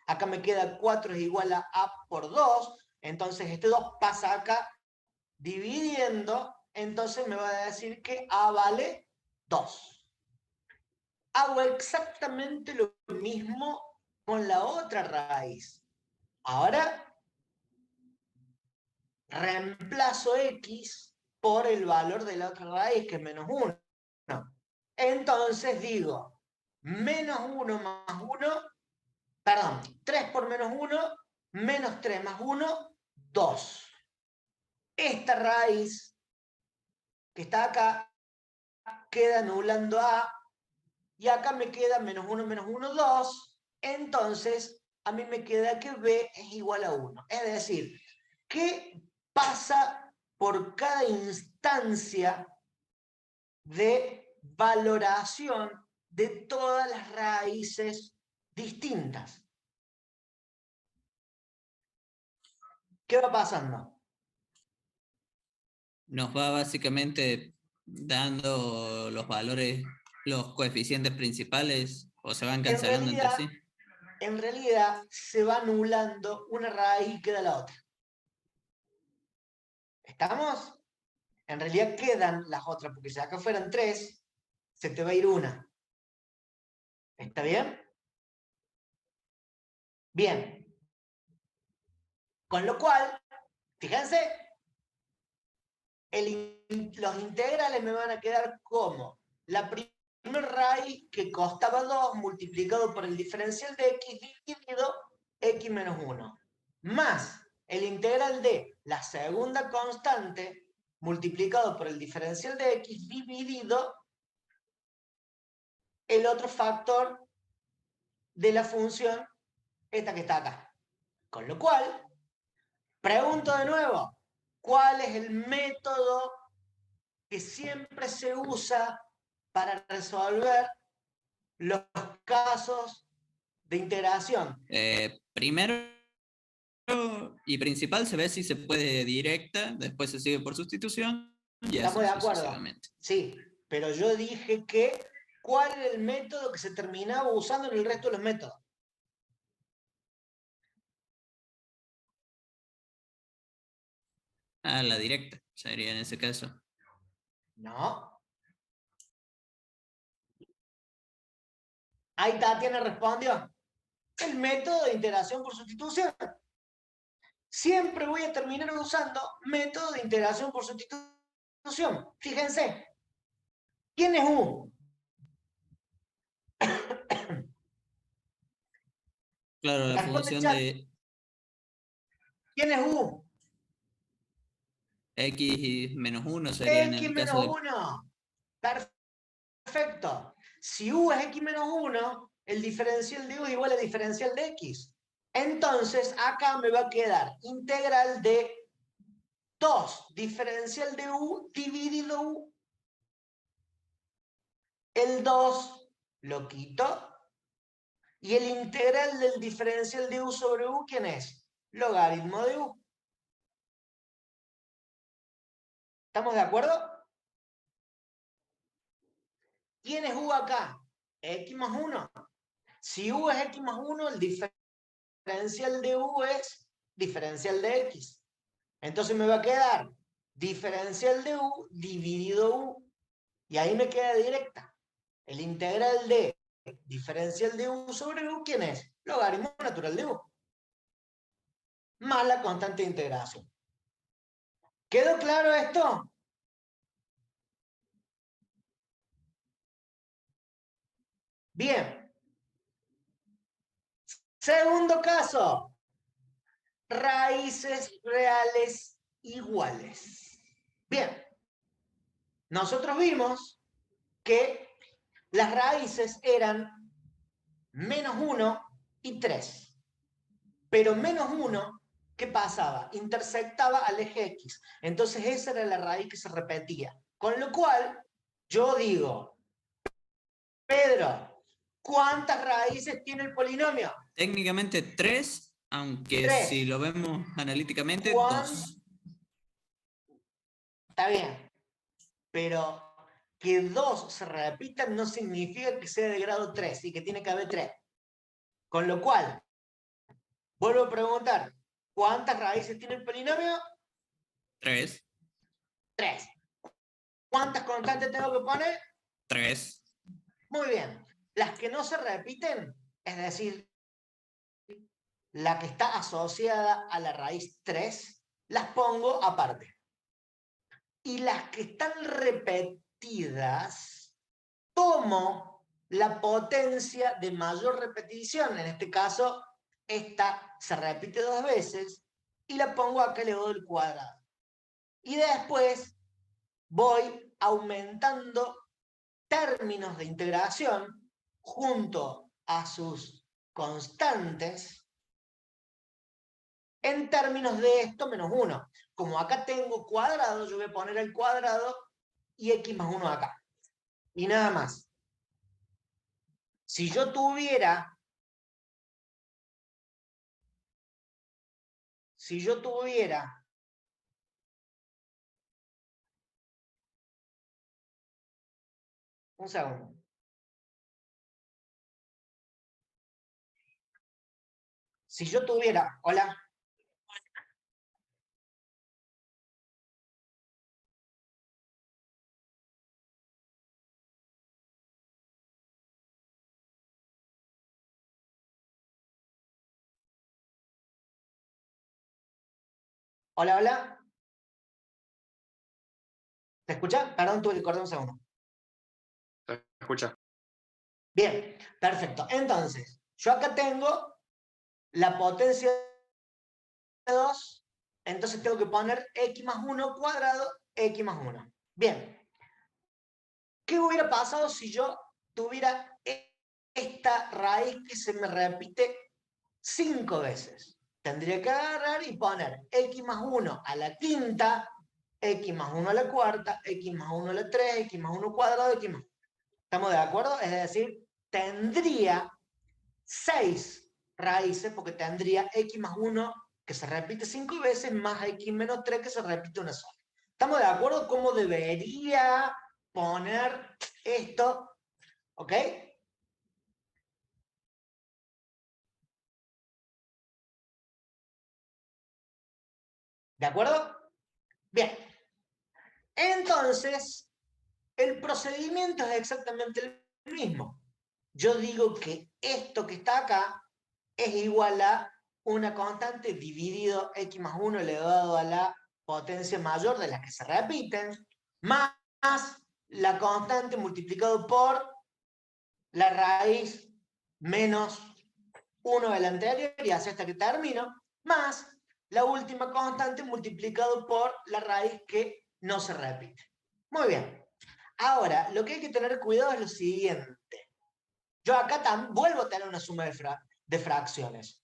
Acá me queda 4 es igual a por 2, entonces este 2 pasa acá dividiendo, entonces me va a decir que A vale 2. Hago exactamente lo mismo con la otra raíz. Ahora reemplazo X por el valor de la otra raíz, que es menos 1. Entonces digo, menos 1 más 1, perdón, 3 por menos 1, menos 3 más 1, 2. Esta raíz que está acá queda anulando A, y acá me queda menos 1, 2. Entonces, a mí me queda que B es igual a 1. Es decir, ¿qué pasa por cada instancia de valoración de todas las raíces distintas? ¿Qué va pasando? Nos va básicamente dando los valores, los coeficientes principales, o se van En cancelando entre realidad, sí. en realidad se va anulando una raíz y queda la otra. ¿Estamos? En realidad quedan las otras, porque si acá fueran 3, se te va a ir una. ¿Está bien? Bien. Con lo cual, fíjense, los integrales me van a quedar como la primera raíz que costaba 2 multiplicado por el diferencial de x dividido x menos 1, más el integral de la segunda constante multiplicado por el diferencial de x dividido el otro factor de la función, esta que está acá. Con lo cual, pregunto de nuevo, ¿cuál es el método que siempre se usa para resolver los casos de integración? Primero y principal se ve si se puede directa, después se sigue por sustitución y ¿Estamos así de acuerdo? sucesivamente. Sí, pero yo dije que ¿cuál era el método que se terminaba usando en el resto de los métodos? Ah, la directa sería en ese caso. No. Ahí Tatiana respondió. El método de integración por sustitución. Siempre voy a terminar usando método de integración por sustitución. Fíjense. ¿Quién es U? Claro, la Responde función chat. de ¿Quién es U? x y menos 1 sería en X el menos caso de... 1. Perfecto. Si U es X menos 1, el diferencial de U es igual al diferencial de X. Entonces, acá me va a quedar integral de 2 diferencial de U dividido U. El 2 lo quito. Y el integral del diferencial de U sobre U, ¿quién es? Logaritmo de U. ¿Estamos de acuerdo? ¿Quién es U acá? X más 1. Si U es X más 1, el diferencial de U es diferencial de X. Entonces me va a quedar diferencial de U dividido U. Y ahí me queda directa. El integral de diferencial de U sobre U, ¿quién es? Logaritmo natural de U. Más la constante de integración. ¿Quedó claro esto? Bien. Segundo caso. Raíces reales iguales. Bien. Nosotros vimos que las raíces eran -1 y 3. Pero -1, ¿qué pasaba? Intersectaba al eje X. Entonces esa era la raíz que se repetía. Con lo cual, yo digo, Pedro, ¿cuántas raíces tiene el polinomio? Técnicamente 3, aunque 3. si lo vemos analíticamente, ¿Cuán? 2. Está bien, pero que 2 se repitan no significa que sea de grado 3 y que tiene que haber 3. Con lo cual, vuelvo a preguntar, ¿cuántas raíces tiene el polinomio? 3. 3. ¿Cuántas constantes tengo que poner? 3. Muy bien. Las que no se repiten, es decir, la que está asociada a la raíz 3, las pongo aparte. Y las que están repetidas, tomo la potencia de mayor repetición. En este caso, esta se repite 2 veces y la pongo acá elevado al cuadrado. Y después voy aumentando términos de integración junto a sus constantes en términos de esto -1. Como acá tengo cuadrado, yo voy a poner el cuadrado y x más 1 acá. Y nada más. Si yo tuviera un segundo. Si yo tuviera, hola, hola, hola, ¿te escuchas? Perdón, tuve que cortar un segundo. Se escucha. Bien, perfecto. Entonces, yo acá tengo la potencia de 2, entonces tengo que poner x más 1 cuadrado, x más 1. Bien, ¿qué hubiera pasado si yo tuviera esta raíz que se me repite 5 veces? Tendría que agarrar y poner x más 1 a la quinta, x más 1 a la cuarta, x más 1 a la 3, x más 1 cuadrado, x más. ¿Estamos de acuerdo? Es decir, tendría 6 raíces porque tendría x más 1 que se repite 5 veces más x menos 3 que se repite una sola. ¿Estamos de acuerdo cómo debería poner esto? ¿Ok? ¿De acuerdo? Bien. Entonces, el procedimiento es exactamente el mismo. Yo digo que esto que está acá es igual a una constante dividido x más 1 elevado a la potencia mayor de las que se repiten, más la constante multiplicado por la raíz menos 1 de la anterior y hacia hasta que termino, más la última constante multiplicado por la raíz que no se repite. Muy bien. Ahora, lo que hay que tener cuidado es lo siguiente. Yo acá vuelvo a tener una suma de fracciones.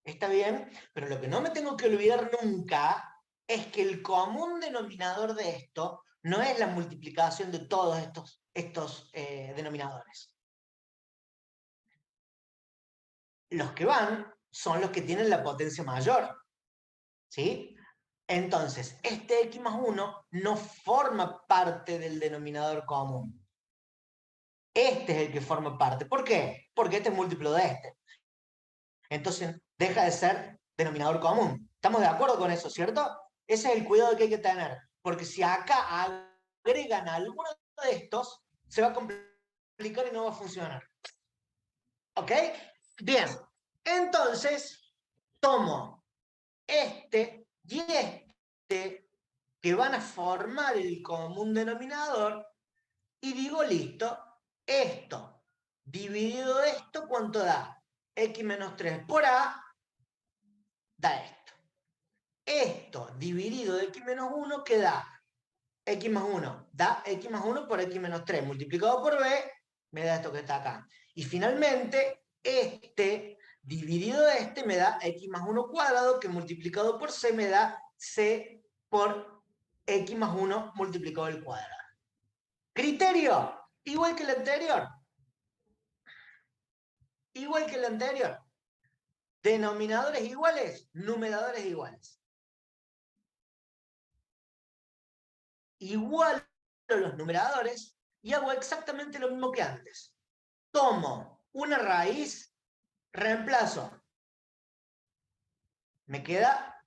¿Está bien? Pero lo que no me tengo que olvidar nunca es que el común denominador de esto no es la multiplicación de todos estos denominadores. Los que van son los que tienen la potencia mayor. ¿Sí? Entonces, este x más 1 no forma parte del denominador común. Este es el que forma parte. ¿Por qué? Porque este es múltiplo de este. Entonces, deja de ser denominador común. ¿Estamos de acuerdo con eso, cierto? Ese es el cuidado que hay que tener. Porque si acá agregan alguno de estos, se va a complicar y no va a funcionar. ¿Ok? Bien. Entonces, tomo este y este que van a formar el común denominador y digo, listo, esto dividido esto, ¿cuánto da? X menos 3 por A da esto. Esto dividido de X menos 1, ¿qué da? X más 1. Da X más 1 por X menos 3. Multiplicado por B, me da esto que está acá. Y finalmente, este dividido de este me da X más 1 cuadrado, que multiplicado por C me da C por X más 1 multiplicado al cuadrado. Criterio, igual que el anterior. Igual que el anterior. Denominadores iguales, numeradores iguales. Igual a los numeradores y hago exactamente lo mismo que antes. Tomo una raíz, reemplazo. Me queda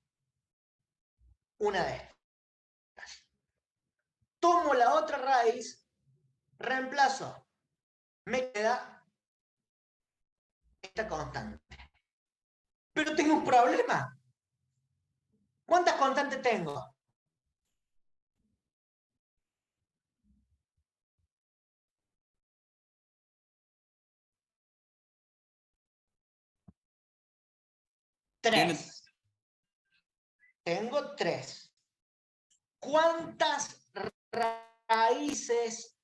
una de estas. Tomo la otra raíz, reemplazo. Me queda esta constante. Pero tengo un problema. ¿Cuántas constantes tengo? Tres. Tengo 3. ¿Cuántas raíces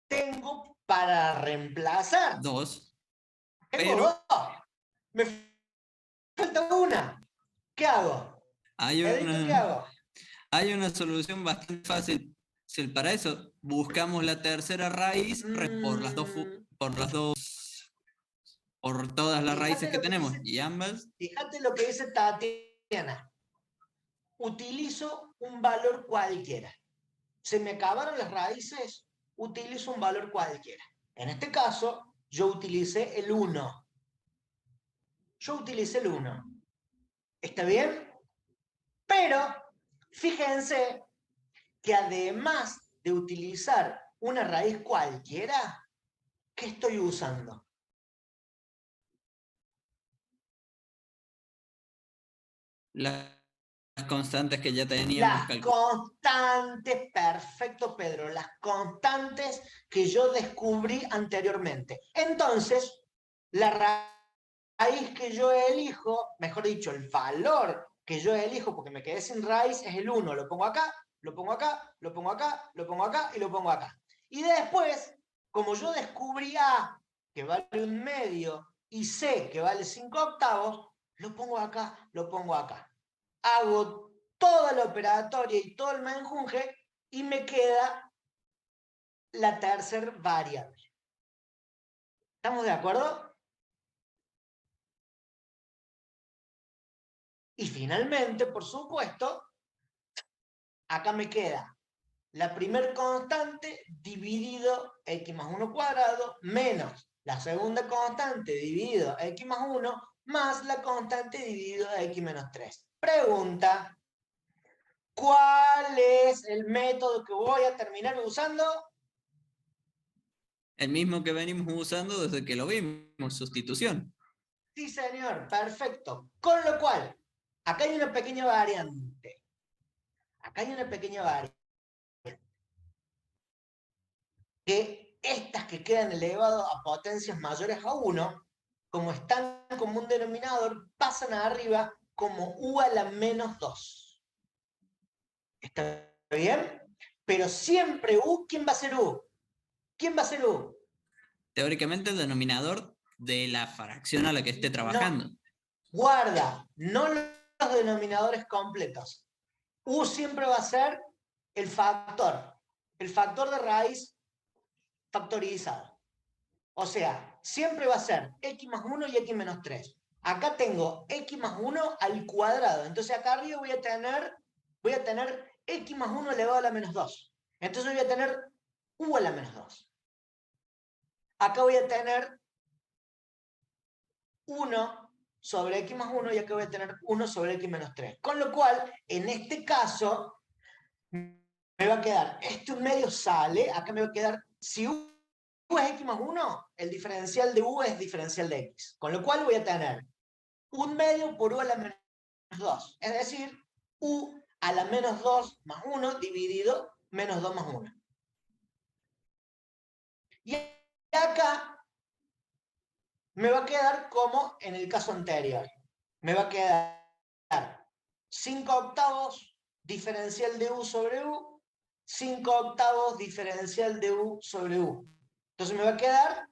tengo para reemplazar? 2. Tengo Pero 2. Me falta una. ¿Qué hago? hay Edito, ¿qué hago? una solución bastante fácil. Si para eso buscamos la tercera raíz por todas las raíces que tenemos y ambas. Fíjate lo que dice Tatiana. Utilizo un valor cualquiera. Se me acabaron las raíces, utilizo un valor cualquiera. En este caso, yo utilicé el 1. Yo utilicé el 1. ¿Está bien? Pero, fíjense que además de utilizar una raíz cualquiera, ¿qué estoy usando? Las constantes que ya teníamos Las calculadas. constantes, perfecto Pedro, las constantes que yo descubrí anteriormente. Entonces, la raíz que yo elijo, mejor dicho, el valor que yo elijo, porque me quedé sin raíz, es el 1. Lo pongo acá, lo pongo acá, lo pongo acá, lo pongo acá y lo pongo acá. Y después, como yo descubrí A, que vale 1/2, y C, que vale 5/8, lo pongo acá, lo pongo acá. Hago toda la operatoria y todo el menjunje y me queda la tercera variable. ¿Estamos de acuerdo? Y finalmente, por supuesto, acá me queda la primer constante dividido x más 1 cuadrado menos la segunda constante dividido x más 1 más la constante dividido x menos 3. Pregunta, ¿cuál es el método que voy a terminar usando? El mismo que venimos usando desde que lo vimos, sustitución. Sí, señor, perfecto. Con lo cual, acá hay una pequeña variante. Acá hay una pequeña variante. Que estas que quedan elevadas a potencias mayores a 1, como están como un denominador, pasan arriba como u a la menos 2. ¿Está bien? Pero siempre u, ¿quién va a ser u? ¿Quién va a ser u? Teóricamente el denominador de la fracción a la que esté trabajando. No, guarda, no los denominadores completos. U siempre va a ser el factor de raíz factorizado. O sea, siempre va a ser x más 1 y x menos 3. Acá tengo x más 1 al cuadrado. Entonces acá arriba voy a tener x más 1 elevado a la menos 2. Entonces voy a tener u a la menos 2. Acá voy a tener 1 sobre x más 1 y acá voy a tener 1 sobre x menos 3. Con lo cual, en este caso, me va a quedar, este un medio sale, acá me va a quedar, si u es x más 1, el diferencial de u es diferencial de x. Con lo cual voy a tener un medio por u a la menos 2. Es decir, u a la menos 2 más 1 dividido menos 2 más 1. Y acá me va a quedar como en el caso anterior. Me va a quedar 5 octavos diferencial de u sobre u, 5 octavos diferencial de u sobre u. Entonces me va a quedar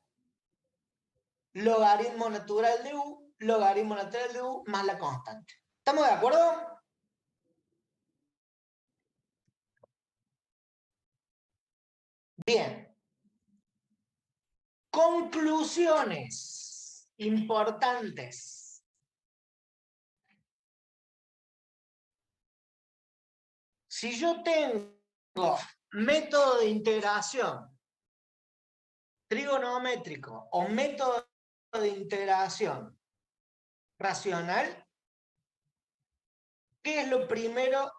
logaritmo natural de u más la constante. ¿Estamos de acuerdo? Bien. Conclusiones importantes. Si yo tengo método de integración trigonométrico o método de integración racional, ¿qué es lo primero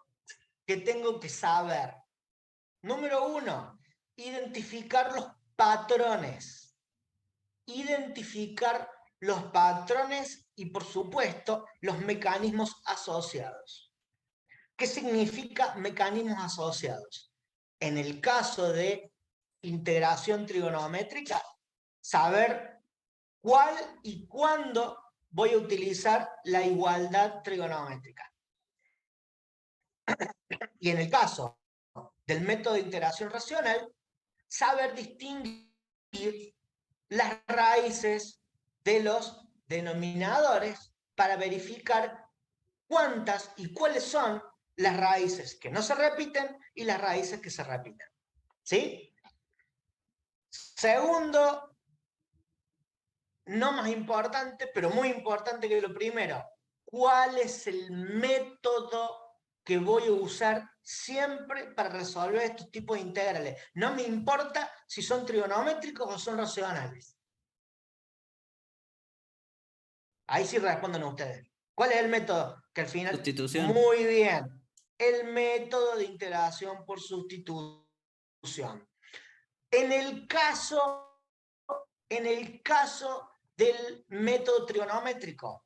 que tengo que saber? Número 1, identificar los patrones. Identificar los patrones y, por supuesto, los mecanismos asociados. ¿Qué significa mecanismos asociados? En el caso de integración trigonométrica, saber cuál y cuándo voy a utilizar la igualdad trigonométrica. Y en el caso del método de integración racional, saber distinguir las raíces de los denominadores para verificar cuántas y cuáles son las raíces que no se repiten y las raíces que se repiten. ¿Sí? Segundo, no más importante, pero muy importante que lo primero, ¿cuál es el método que voy a usar siempre para resolver estos tipos de integrales? No me importa si son trigonométricos o son racionales. Ahí sí responden ustedes. ¿Cuál es el método? Que al final... Sustitución. Muy bien. El método de integración por sustitución. En el caso del método trigonométrico,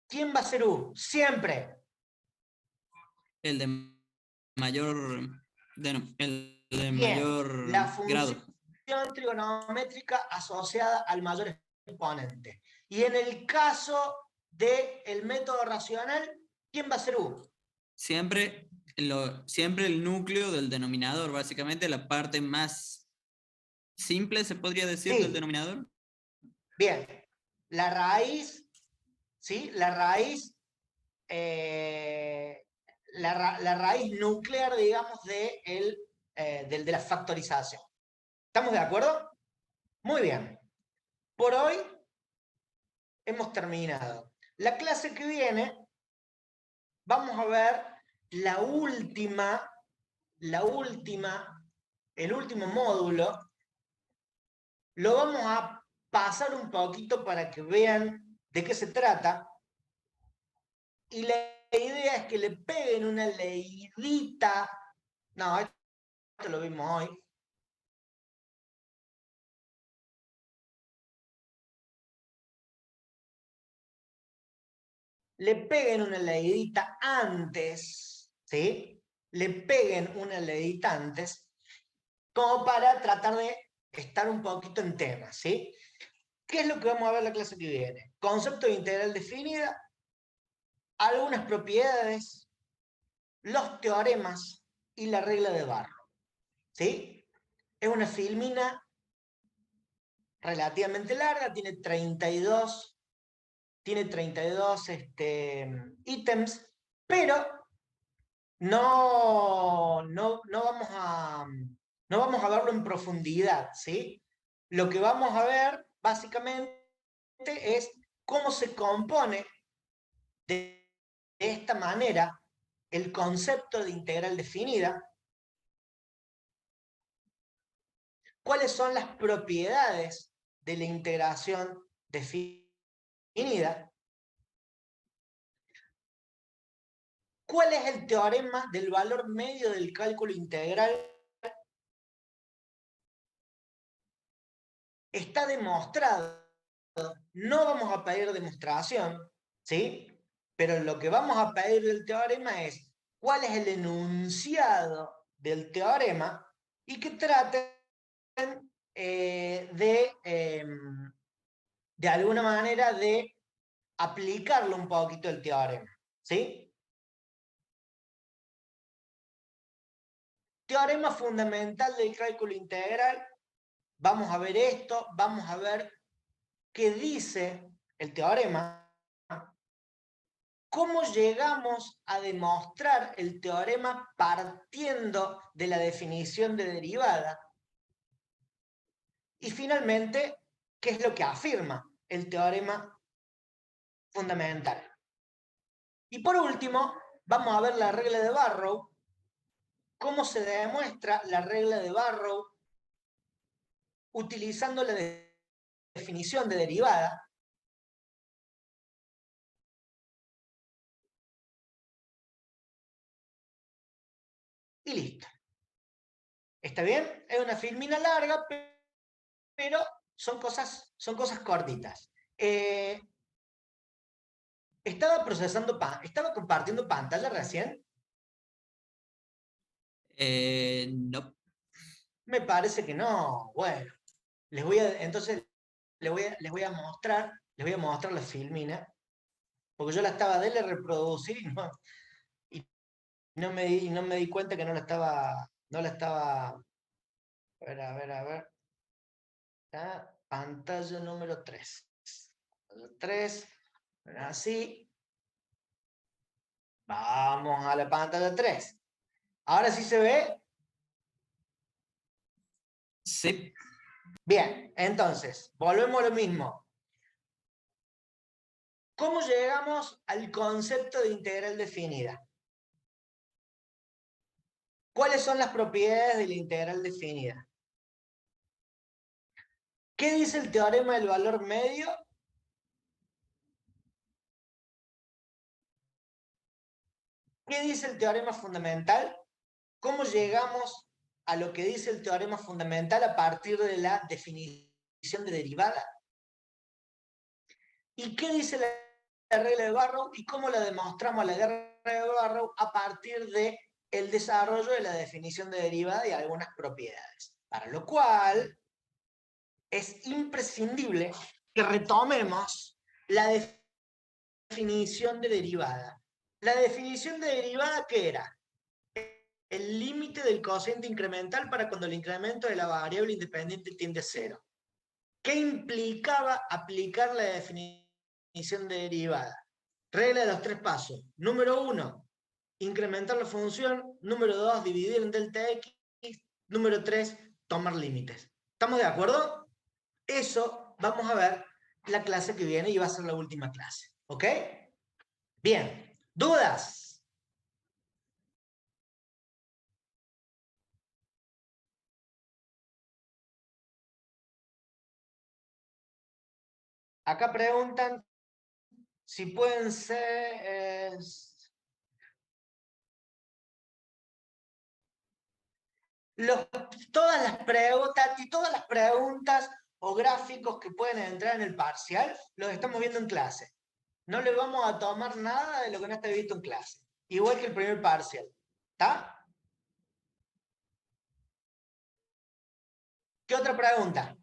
¿quién va a ser U? Siempre. El de mayor, el de Bien, mayor la función grado. trigonométrica asociada al mayor exponente. Y en el caso del método racional, ¿quién va a ser U? Siempre el núcleo del denominador, básicamente la parte más simple, se podría decir, Sí. del denominador. Bien, la raíz, ¿sí? La raíz la raíz nuclear, digamos, de la factorización. ¿Estamos de acuerdo? Muy bien. Por hoy hemos terminado. La clase que viene vamos a ver el último módulo. Lo vamos a pasar un poquito para que vean de qué se trata. Y la idea es que le peguen una leidita. No, esto lo vimos hoy. Le peguen una leidita antes, ¿sí? Le peguen una leidita antes, como para tratar de estar un poquito en tema, ¿sí? ¿Qué es lo que vamos a ver la clase que viene? Concepto de integral definida, algunas propiedades, los teoremas y la regla de Barrow, ¿sí? Es una filmina relativamente larga, tiene 32 ítems, pero no vamos a verlo en profundidad, ¿sí? Lo que vamos a ver, básicamente, es cómo se compone de esta manera el concepto de integral definida, cuáles son las propiedades de la integración definida, cuál es el teorema del valor medio del cálculo integral. Está demostrado, no vamos a pedir demostración, ¿sí? pero lo que vamos a pedir del teorema es cuál es el enunciado del teorema y que traten de alguna manera de aplicarlo un poquito el teorema, ¿sí? Teorema fundamental del cálculo integral. Vamos a ver esto, vamos a ver qué dice el teorema. ¿Cómo llegamos a demostrar el teorema partiendo de la definición de derivada? Y finalmente, ¿qué es lo que afirma el teorema fundamental? Y por último, vamos a ver la regla de Barrow. ¿Cómo se demuestra la regla de Barrow utilizando la definición de derivada? Y listo. ¿Está bien? Es una filmina larga, pero son cosas cortitas. Estaba compartiendo pantalla recién. No. Me parece que no. Bueno, entonces les voy a mostrar la filmina, porque yo la estaba de reproducir y no me di cuenta que no la estaba. A ver. Pantalla número 3. 3. Así. Vamos a la pantalla 3. Ahora sí se ve. Sí. Bien, entonces, volvemos a lo mismo. ¿Cómo llegamos al concepto de integral definida? ¿Cuáles son las propiedades de la integral definida? ¿Qué dice el teorema del valor medio? ¿Qué dice el teorema fundamental? ¿Cómo llegamos a lo que dice el teorema fundamental a partir de la definición de derivada? ¿Y qué dice la regla de Barrow? ¿Y cómo la demostramos la regla de Barrow a partir del desarrollo de la definición de derivada y algunas propiedades? Para lo cual es imprescindible que retomemos la definición de derivada. La definición de derivada, ¿qué era? El límite del cociente incremental para cuando el incremento de la variable independiente tiende a cero. ¿Qué implicaba aplicar la definición de derivada? Regla de los 3 pasos. Número 1, incrementar la función. Número 2, dividir en delta x. Número 3, tomar límites. ¿Estamos de acuerdo? Eso vamos a ver la clase que viene y va a ser la última clase. ¿Ok? Bien. ¿Dudas? Acá preguntan si pueden ser... todas las preguntas o gráficos que pueden entrar en el parcial, los estamos viendo en clase. No le vamos a tomar nada de lo que no esté visto en clase. Igual que el primer parcial. ¿Está? ¿Qué otra pregunta?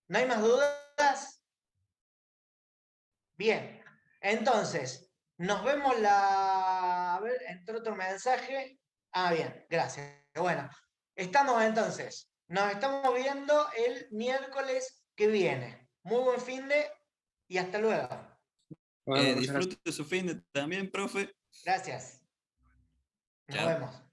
¿No hay más dudas? Bien. Entonces, nos vemos A ver, entró otro mensaje. Ah, bien, gracias. Bueno, estamos entonces. Nos estamos viendo el miércoles que viene. Muy buen fin de y hasta luego. Bueno, muchas gracias. Disfrute su fin de también, profe. Gracias. Nos Chao. vemos.